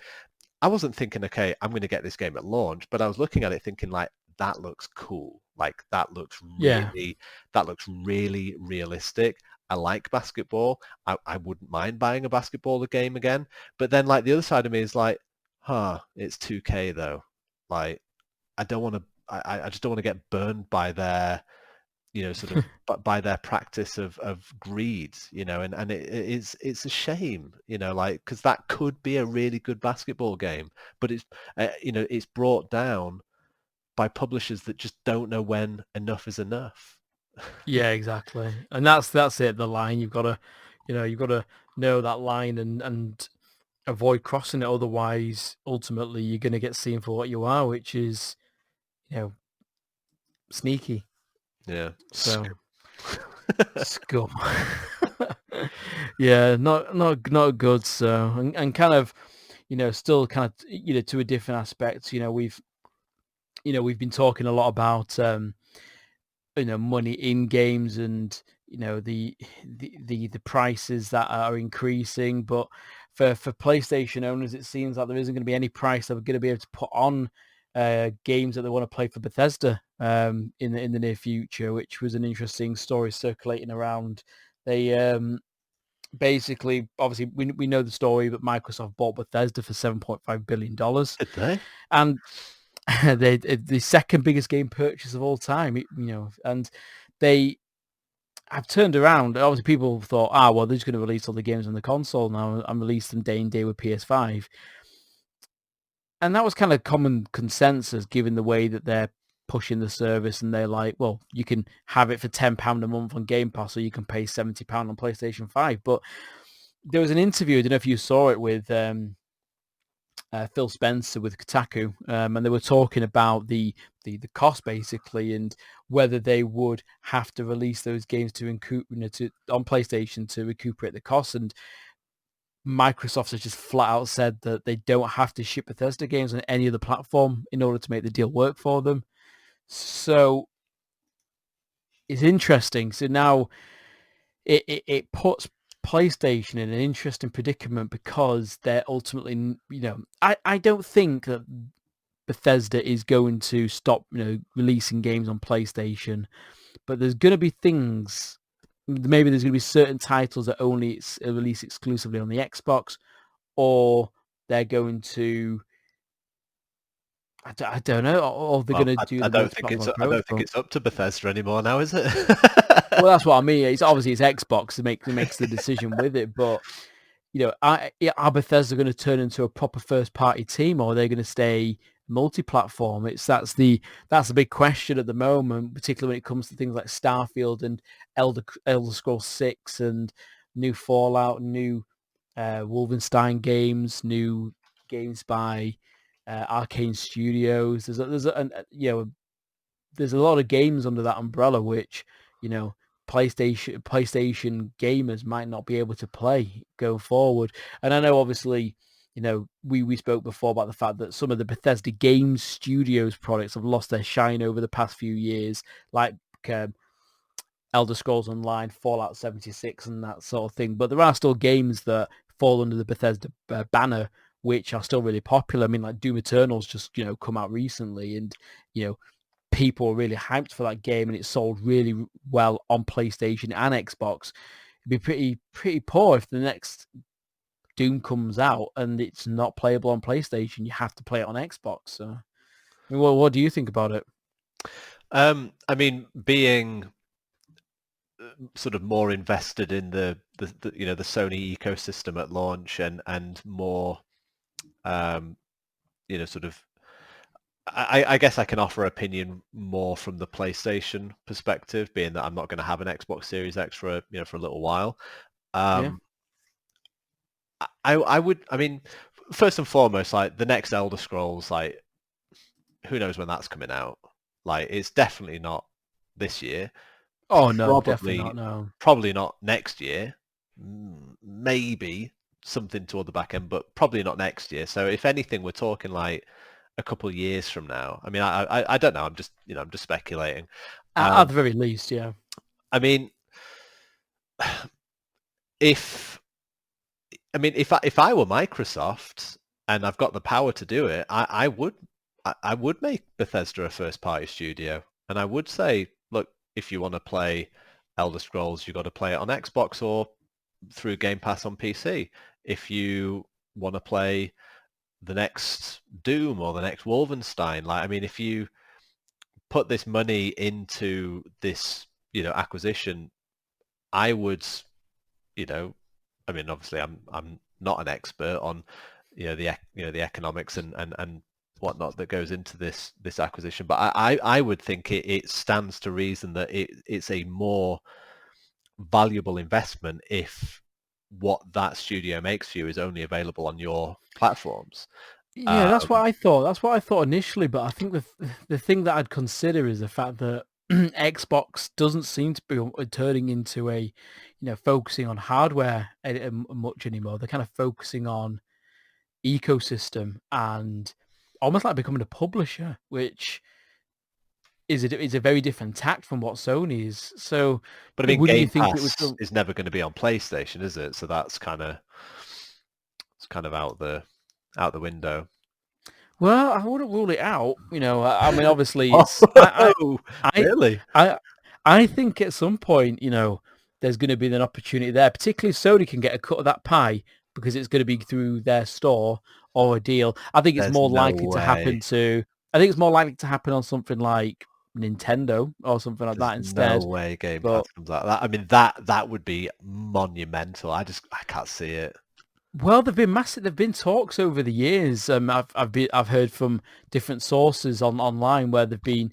I wasn't thinking, okay, I'm going to get this game at launch, but I was looking at it thinking, like, that looks cool. Like, yeah, that looks really realistic. I like basketball. I wouldn't mind buying a basketball game again. But then, like, the other side of me is like, it's 2K though. Like, I don't want to, I just don't want to get burned by their, you know, sort of by their practice of greed, you know, and it's a shame, you know, like, because that could be a really good basketball game, but it's, you know, it's brought down by publishers that just don't know when enough is enough. yeah, exactly. And that's it. The line you've got to, you know, you've got to know that line and avoid crossing it. Otherwise, ultimately, you're going to get seen for what you are, which is, you know, sneaky. Yeah. So scum. Yeah, not good. So and kind of, you know, still kind of, you know, to a different aspect. You know, we've been talking a lot about you know, money in games and, you know, the prices that are increasing, but for PlayStation owners, it seems like there isn't going to be any price that we're going to be able to put on games that they want to play for Bethesda in the near future, which was an interesting story circulating around. They basically, obviously, we know the story, but Microsoft bought Bethesda for $7.5 billion, Did they? and the second biggest game purchase of all time, you know, and they I've turned around. Obviously, people thought, well, they're just going to release all the games on the console now and release them day and day with PS5. And that was kind of common consensus, given the way that they're pushing the service, and they're like, well, you can have it for £10 a month on Game Pass, or you can pay £70 on PlayStation 5. But there was an interview, I don't know if you saw it, with Phil Spencer with Kotaku, and they were talking about the cost basically, and whether they would have to release those games to on PlayStation to recuperate the cost. And Microsoft has just flat out said that they don't have to ship Bethesda games on any other platform in order to make the deal work for them. So it's interesting. So now it puts PlayStation in an interesting predicament, because they're ultimately, I don't think that Bethesda is going to stop, releasing games on PlayStation, but there's going to be things. Maybe there's going to be certain titles that only release exclusively on the Xbox, or they're going to, I don't know, or they're going to do. I don't think it's up to Bethesda anymore now, is it? Well, that's what I mean. It's obviously it's Xbox that makes the decision with it, but are Bethesda going to turn into a proper first-party team, or are they going to stay multi-platform? That's the big question at the moment, particularly when it comes to things like Starfield and Elder Scrolls 6 and new Fallout, new Wolfenstein games, new games by Arcane Studios. There's a lot of games under that umbrella which PlayStation gamers might not be able to play going forward. And I know, obviously, we spoke before about the fact that some of the Bethesda Games Studios products have lost their shine over the past few years, like Elder Scrolls Online, Fallout 76, and that sort of thing. But there are still games that fall under the Bethesda banner, which are still really popular. I mean, like Doom Eternal's just come out recently, and people are really hyped for that game, and it sold really well on PlayStation and Xbox. It'd be pretty poor if the next Doom comes out and it's not playable on PlayStation. You have to play it on Xbox. So, I mean, what do you think about it? I mean, being sort of more invested in the Sony ecosystem at launch, and more sort of, I guess I can offer opinion more from the PlayStation perspective, being that I'm not going to have an Xbox Series X for a little while. Yeah. I mean, first and foremost, like the next Elder Scrolls, like who knows when that's coming out? Like it's definitely not this year. Oh no, definitely not. No, probably not next year. Maybe something toward the back end, but probably not next year. So if anything, we're talking like a couple of years from now. I mean, I don't know. I'm just speculating. At the very least, yeah. I mean, if I were Microsoft and I've got the power to do it, I would make Bethesda a first-party studio, and I would say, look, if you want to play Elder Scrolls, you've got to play it on Xbox or through Game Pass on PC. If you want to play the next Doom or the next Wolfenstein, like, I mean, if you put this money into this, acquisition, I would, I mean, obviously I'm not an expert on, the economics and whatnot that goes into this acquisition, but I would think it stands to reason that it's a more valuable investment if what that studio makes for you is only available on your platforms. Yeah, that's what I thought. That's what I thought initially, but I think the thing that I'd consider is the fact that Xbox doesn't seem to be turning into a, focusing on hardware much anymore. They're kind of focusing on ecosystem and almost like becoming a publisher, which is a very different tact from what Sony is. So, but I mean, Game Pass is never going to be on PlayStation, is it? So that's kind of out the window. Well, I wouldn't rule it out. I mean, obviously, it's, really? I think at some point, there's going to be an opportunity there, particularly if Sony can get a cut of that pie, because it's going to be through their store or a deal. I think it's more likely to happen on something like Nintendo or something like that There's no instead. way Game But Pass comes out of that. I mean, that would be monumental. I can't see it. well, they've been massive. There've been talks over the years. I've heard from different sources online where there've been,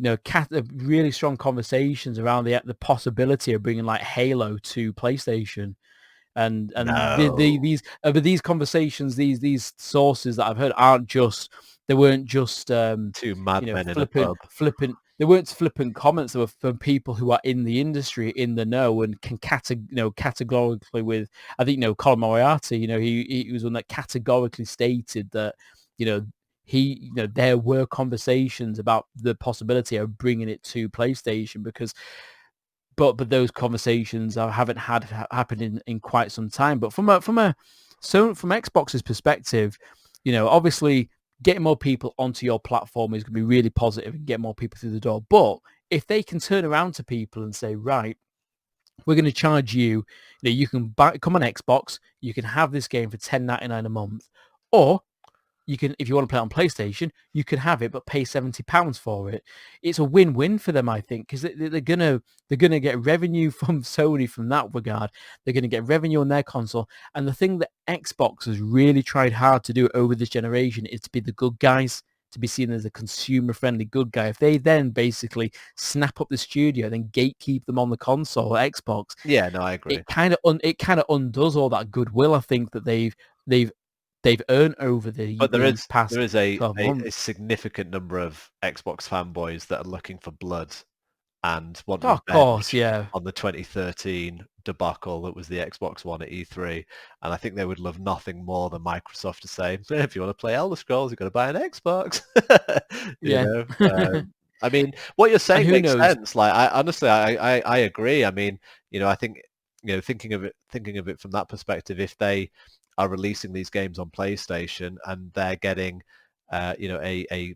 really strong conversations around the possibility of bringing like Halo to PlayStation, and No. these conversations, these sources that I've heard aren't just they weren't just Two madmen in a pub. flippant. They weren't flippant comments. They were from people who are in the industry, in the know, and can categorically with. I think Colin Moriarty. He was one that categorically stated that you know there were conversations about the possibility of bringing it to PlayStation because but those conversations I haven't had happened in quite some time. But from Xbox's perspective, obviously getting more people onto your platform is going to be really positive and get more people through the door. But if they can turn around to people and say, right, we're going to charge you, you can come on Xbox, you can have this game for $10.99 a month, or you can, if you want to play it on PlayStation, you can have it, but pay £70 for it. It's a win-win for them, I think, because they're gonna get revenue from Sony from that regard. They're gonna get revenue on their console, and the thing that Xbox has really tried hard to do over this generation is to be the good guys, to be seen as a consumer-friendly good guy. If they then basically snap up the studio, then gatekeep them on the console, Xbox, Yeah, no, I agree. it kind of undoes all that goodwill I think that they've earned over But there the is past there is a, 12 a months. significant number of Xbox fanboys that are looking for blood and want Oh, of course, revenge yeah. on the 2013 debacle that was the Xbox One at E3. And I think they would love nothing more than Microsoft to say, if you want to play Elder Scrolls, you've got to buy an Xbox. You Yeah. know, I mean, what you're And saying who makes knows? sense. Like, I agree. I mean, I think, thinking of it from that perspective, if they are releasing these games on PlayStation and they're getting, a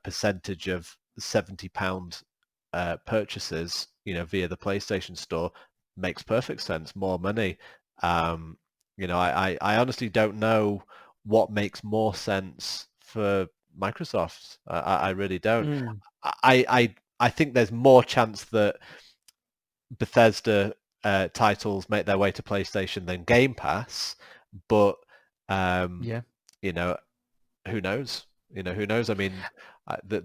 percentage of £70 purchases, via the PlayStation Store, makes perfect sense. More money. I honestly don't know what makes more sense for Microsoft. I really don't. Mm, I think there's more chance that Bethesda titles make their way to PlayStation than Game Pass, but um, yeah. you know, who knows? Who knows? I mean,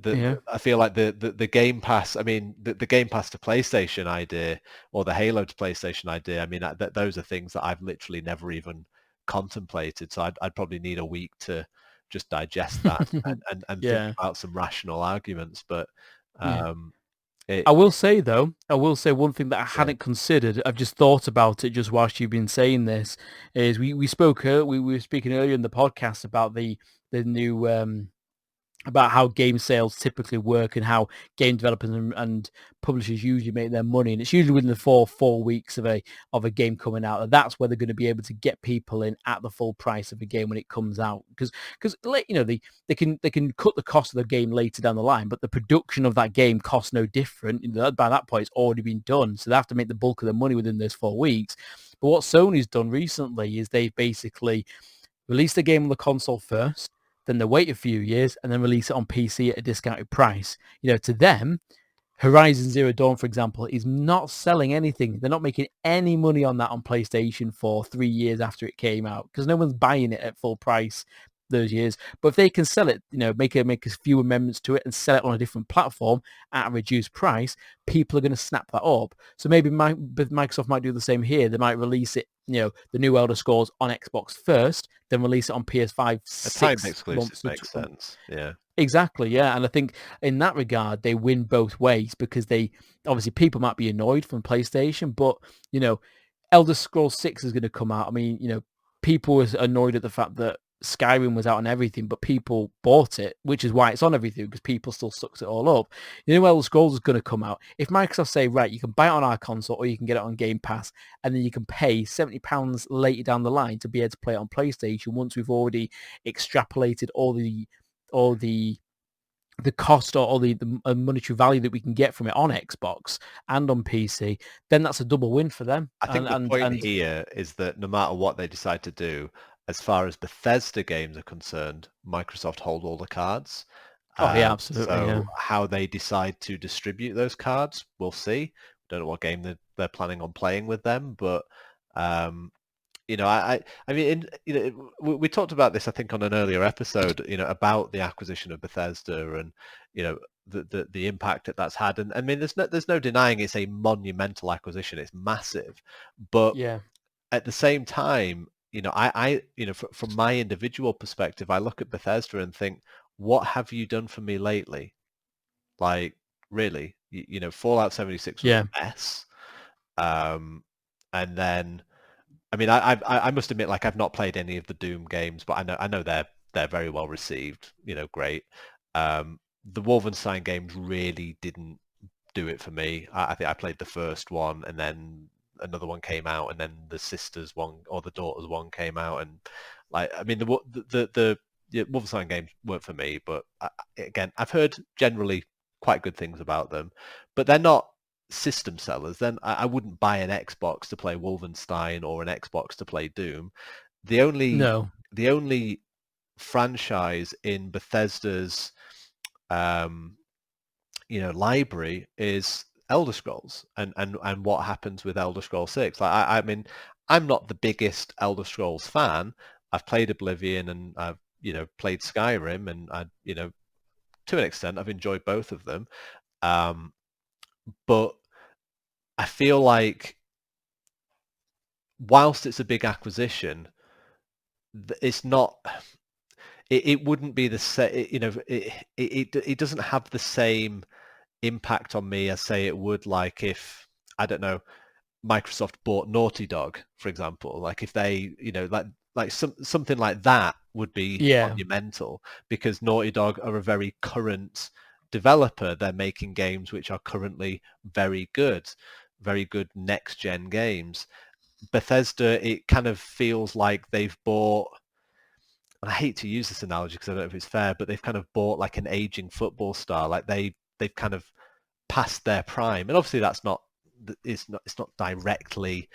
Yeah. I feel like the Game Pass. I mean, the Game Pass to PlayStation idea or the Halo to PlayStation idea. I mean, those are things that I've literally never even contemplated. So I'd probably need a week to just digest that and think Yeah. about some rational arguments. But Yeah. um, it, I will say though, I will say one thing that I yeah, hadn't considered. I've just thought about it just whilst you've been saying this. Is we were speaking earlier in the podcast about the new about how game sales typically work and how game developers and publishers usually make their money, and it's usually within the four weeks of a game coming out, and that's where they're going to be able to get people in at the full price of a game when it comes out, because they can cut the cost of the game later down the line, but the production of that game costs no different. By that point it's already been done, so they have to make the bulk of the money within those 4 weeks. But what Sony's done recently is they've basically release the game on the console first, then they wait a few years and then release it on PC at a discounted price. To them, Horizon Zero Dawn, for example, is not selling anything. They're not making any money on that on PlayStation for 3 years after it came out because no one's buying it at full price those years. But if they can sell it, make a few amendments to it and sell it on a different platform at a reduced price, people are going to snap that up. So maybe Microsoft might do the same here. They might release it, the new Elder Scrolls on Xbox first, then release it on PS5 a timed 6 exclusive months to makes sense. Yeah. Exactly, yeah. And I think in that regard, they win both ways because they obviously people might be annoyed from PlayStation, but Elder Scrolls 6 is going to come out. I mean, people were annoyed at the fact that Skyrim was out on everything, but people bought it, which is why it's on everything because people still sucks it all up. Elder Scrolls is going to come out. If Microsoft say, right, you can buy it on our console or you can get it on Game Pass, and then you can pay £70 later down the line to be able to play it on PlayStation once we've already extrapolated all the cost or all the monetary value that we can get from it on Xbox and on PC, then that's a double win for them. I think And the and point and here is that no matter what they decide to do, as far as Bethesda games are concerned, Microsoft hold all the cards. Oh yeah, absolutely. Yeah. So how they decide to distribute those cards, we'll see. Don't know what game they're planning on playing with them, but I mean, we talked about this, I think, on an earlier episode, about the acquisition of Bethesda and, the impact that that's had. And I mean, there's no denying it's a monumental acquisition. It's massive, but Yeah. at the same time, from my individual perspective, I look at Bethesda and think, what have you done for me lately? Like, really, Fallout 76 was Yeah. a mess. And then, I mean, I must admit, like, I've not played any of the Doom games, but I know they're very well received. Great. The Wolfenstein games really didn't do it for me. I think I played the first one, and then another one came out, and then the sisters one or the daughters one came out, and like, I mean, the Wolfenstein games weren't for me. But again, I've heard generally quite good things about them, but they're not system sellers. Then I wouldn't buy an Xbox to play Wolfenstein or an Xbox to play Doom. The only No. the only franchise in Bethesda's library is Elder Scrolls and what happens with Elder Scrolls 6. Like, I mean, I'm not the biggest Elder Scrolls fan. I've played Oblivion and I've played Skyrim, and to an extent I've enjoyed both of them. But I feel like whilst it's a big acquisition, it's not. It wouldn't be the same. It doesn't have the same impact on me as, say, it would, like, if, I don't know, Microsoft bought Naughty Dog, for example. Like, if they, something like that would be Yeah. monumental, because Naughty Dog are a very current developer. They're making games which are currently very good next gen games. Bethesda, it kind of feels like they've bought, and I hate to use this analogy because I don't know if it's fair, but they've kind of bought like an aging football star. Like, they've kind of past their prime, and obviously it's not directly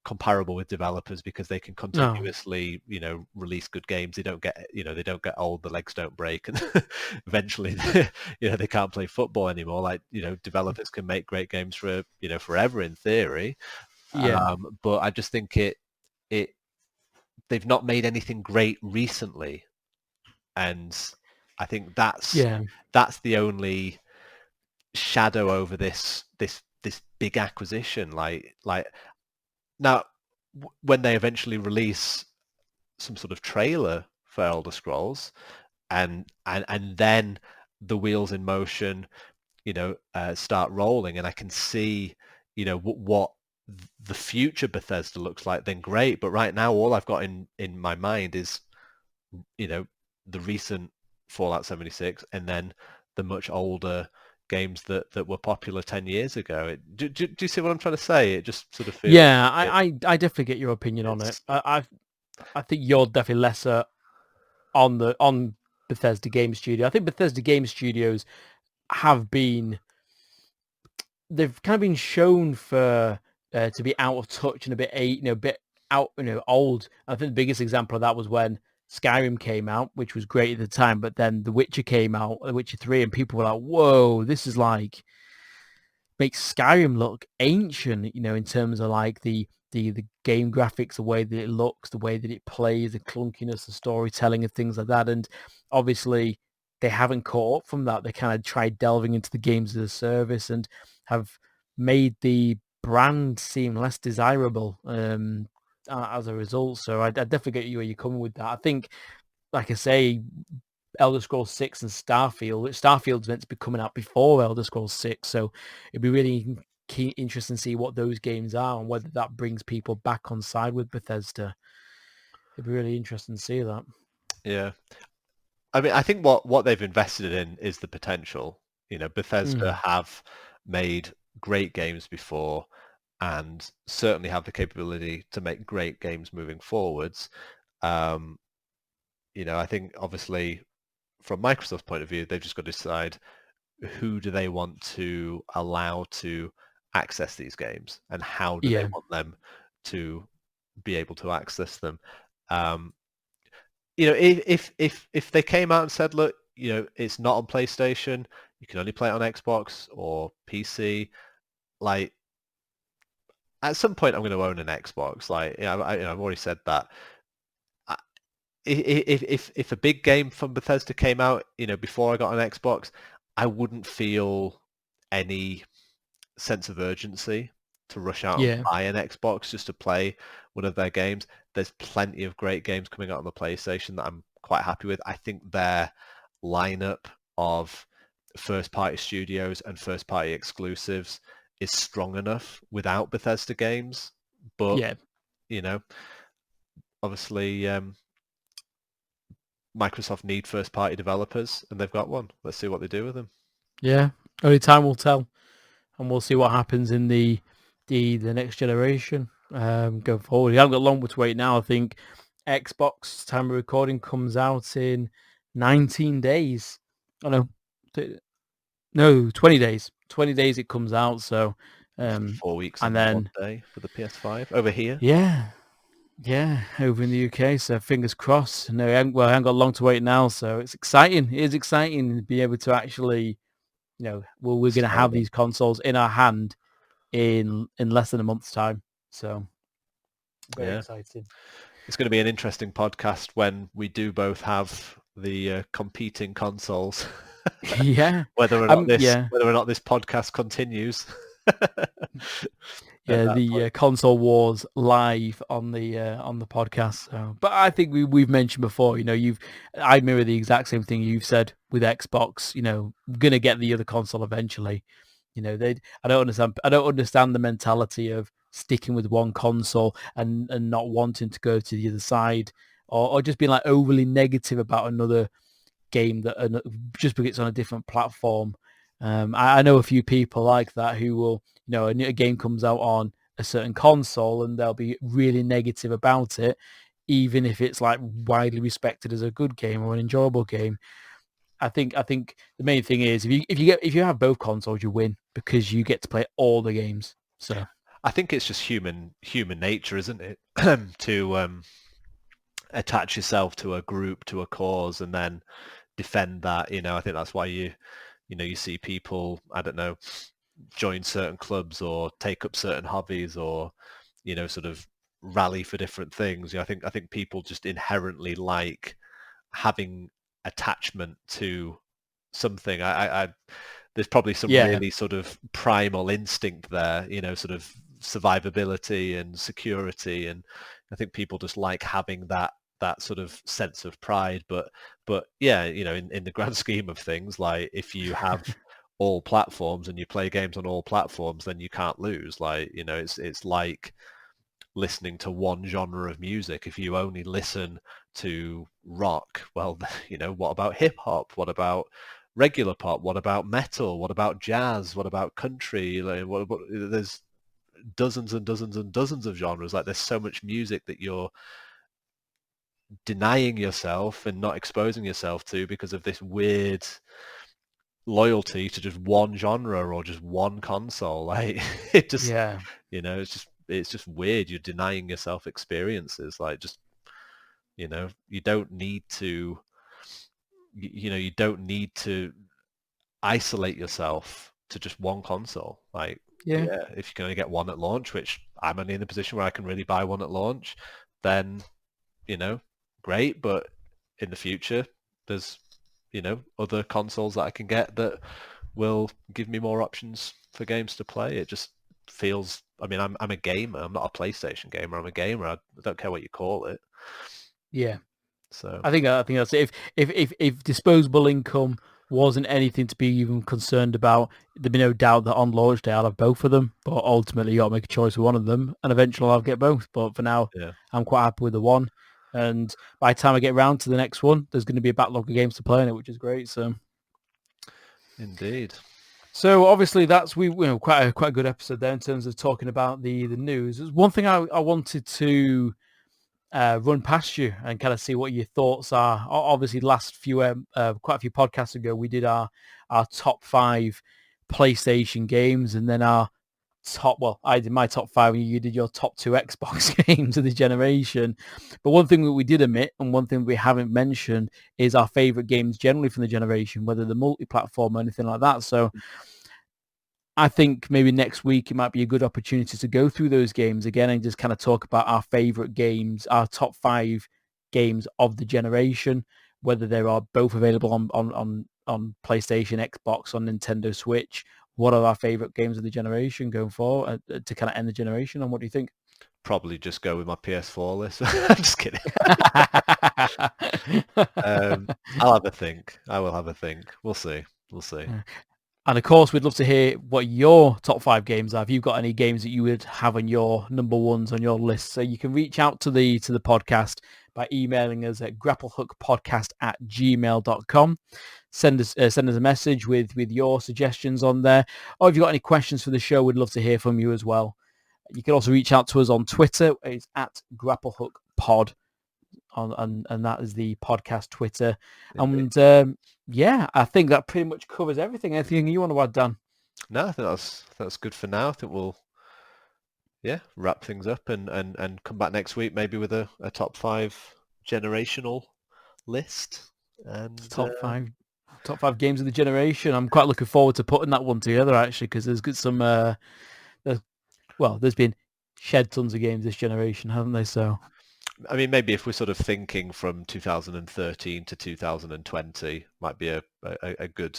comparable with developers, because they can No. continuously release good games. They don't get old, the legs don't break, and eventually they can't play football anymore. Like, developers can make great games for forever in theory. Yeah. But I just think they've not made anything great recently, and I think that's Yeah. the only shadow over this big acquisition. Like now, when they eventually release some sort of trailer for Elder Scrolls, and then the wheels in motion, start rolling, and I can see, what the future Bethesda looks like, then great. But right now, all I've got in my mind is, the recent Fallout 76, and then the much older games that were popular 10 years ago. Do you see what I'm trying to say? It just sort of feels... Yeah. I definitely get your opinion on it. It's, I think you're definitely lesser on Bethesda Game Studio. I think Bethesda Game Studios they've kind of been shown for to be out of touch and a bit out, old. I think the biggest example of that was when Skyrim came out, which was great at the time, but then The Witcher came out, The Witcher 3, and people were like, whoa, this is like, makes Skyrim look ancient, in terms of like the game graphics, the way that it looks, the way that it plays, the clunkiness, the storytelling and things like that. And obviously they haven't caught up from that. They kind of tried delving into the games as a service and have made the brand seem less desirable as a result. So I definitely get you where you're coming with that. I think, like I say, Elder Scrolls 6 and Starfield's meant to be coming out before Elder Scrolls 6, so it'd be really interesting to see what those games are and whether that brings people back on side with Bethesda. It'd be really interesting to see that. yeah. I mean, I think what they've invested in is the potential. Bethesda have made great games before, and certainly have the capability to make great games moving forwards. I think, obviously, from Microsoft's point of view, they've just got to decide who do they want to allow to access these games, and how do they Yeah. want them to be able to access them. If they came out and said, look, it's not on PlayStation. You can only play it on Xbox or PC. Like, at some point, I'm going to own an Xbox. Like, I've already said that. I- if a big game from Bethesda came out, before I got an Xbox, I wouldn't feel any sense of urgency to rush out and Yeah. buy an Xbox just to play one of their games. There's plenty of great games coming out on the PlayStation that I'm quite happy with. I think their lineup of first-party studios and first-party exclusives is strong enough without Bethesda games. But, Yeah. Obviously, Microsoft need first-party developers, and they've got one. Let's see what they do with them. Yeah. Only time will tell, and we'll see what happens in the next generation going forward. You haven't got long to wait now. I think Xbox time of recording comes out in 19 days. Oh no, 20 days. 20 days it comes out. So 4 weeks and and then 1 day for the PS5 over here. Yeah, over in the UK. So fingers crossed. No, I haven't got long to wait now. So it's exciting. It is exciting to be able to actually, we're going to have these consoles in our hand in less than a month's time. So very exciting. It's going to be an interesting podcast when we do both have the competing consoles. Yeah. Whether or not this podcast continues. Yeah, the console wars live on the podcast. So, but I think we've mentioned before. I mirror the exact same thing you've said with Xbox. Gonna get the other console eventually. I don't understand the mentality of sticking with one console and not wanting to go to the other side, or just being like overly negative about another game that just because it's on a different platform. I know a few people like that who will, a game comes out on a certain console and they'll be really negative about it, even if it's like widely respected as a good game or an enjoyable game. I think the main thing is if you have both consoles, you win because you get to play all the games. So I think it's just human nature, isn't it, to attach yourself to a group, to a cause, and then defend that. I think that's why you see people, I don't know, join certain clubs or take up certain hobbies or sort of rally for different things. I think people just inherently like having attachment to something. There's probably some really sort of primal instinct there, sort of survivability and security, and I think people just like having that sort of sense of pride. But yeah, in the grand scheme of things, like if you have all platforms and you play games on all platforms, then you can't lose. Like, it's like listening to one genre of music. If you only listen to rock, well, what about hip hop? What about regular pop? What about metal? What about jazz? What about country? Like, there's dozens and dozens and dozens of genres. Like, there's so much music that you're denying yourself and not exposing yourself to because of this weird loyalty to just one genre or just one console. Like, it just, it's just weird. You're denying yourself experiences. Like, just, you don't need to, you don't need to isolate yourself to just one console. Like, if you can only get one at launch, which I'm only in a position where I can really buy one at launch, then, great. But in the future, there's, other consoles that I can get that will give me more options for games to play. It just feels, I mean, I'm a gamer. I'm not a PlayStation gamer. I'm a gamer. I don't care what you call it. Yeah. So I think that's it. If disposable income wasn't anything to be even concerned about, there'd be no doubt that on launch day I'll have both of them. But ultimately, you got to make a choice of one of them, and eventually I'll get both. But for now, I'm quite happy with the one. And by the time I get around to the next one, there's going to be a backlog of games to play in it, which is great. So, indeed. So obviously that's quite a good episode there in terms of talking about the news. There's one thing I wanted to run past you and kind of see what your thoughts are. Obviously, last few quite a few podcasts ago, we did our top 5 PlayStation games and then our I did my top 5 and you did your top 2 Xbox games of the generation. But one thing that we did omit and one thing we haven't mentioned is our favourite games generally from the generation, whether they're multi-platform or anything like that. So I think maybe next week it might be a good opportunity to go through those games again and just kind of talk about our favourite games, our top 5 games of the generation, whether they are both available on PlayStation, Xbox, on Nintendo Switch. What are our favourite games of the generation going forward to kind of end the generation? And what do you think? Probably just go with my PS4 list. I'm just kidding. I'll have a think. I will have a think. We'll see. We'll see. And of course, we'd love to hear what your top 5 games are. If you've got any games that you would have on your number ones on your list, so you can reach out to the podcast by emailing us at grapplehookpodcast@gmail.com. Send us a message with your suggestions on there, or if you've got any questions for the show, we'd love to hear from you as well. You can also reach out to us on Twitter. It's at grapplehookpod. And that is the podcast Twitter. And I think that pretty much covers everything. Anything you want to add, Dan? No, I think that's good for now. I think we'll wrap things up and come back next week maybe with a top 5 generational list and top 5 games of the generation. I'm quite looking forward to putting that one together actually, because there's got some there's been shed tons of games this generation, haven't they? So I mean, maybe if we're sort of thinking from 2013 to 2020 might be a good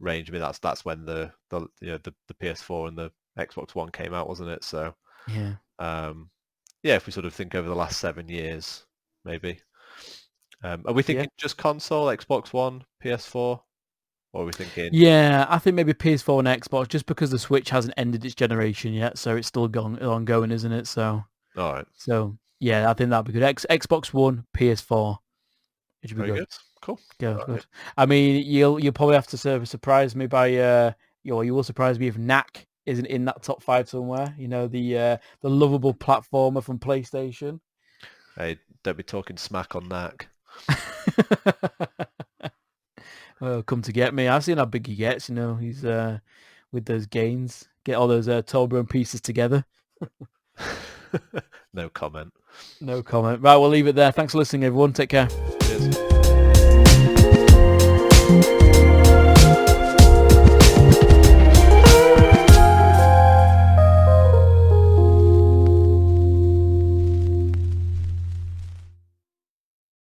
range. I mean, that's when the PS4 and the Xbox One came out, wasn't it? So if we sort of think over the last 7 years, maybe. Are we thinking just console, Xbox One, PS4? Or are we thinking? Yeah, I think maybe PS4 and Xbox, just because the Switch hasn't ended its generation yet, so it's still ongoing, isn't it? So all right. So yeah, I think that'd be good. Xbox One, PS4. It should be good. Cool. Good. Right. I mean, you'll probably have to surprise me by you will surprise me if Knack isn't in that top 5 somewhere. You know, the lovable platformer from PlayStation. Hey, don't be talking smack on Knack. Well, come to get me. I've seen how big he gets. You know, he's with those gains, get all those Toblerone pieces together. No comment. No comment. Right, we'll leave it there. Thanks for listening, everyone. Take care. Cheers.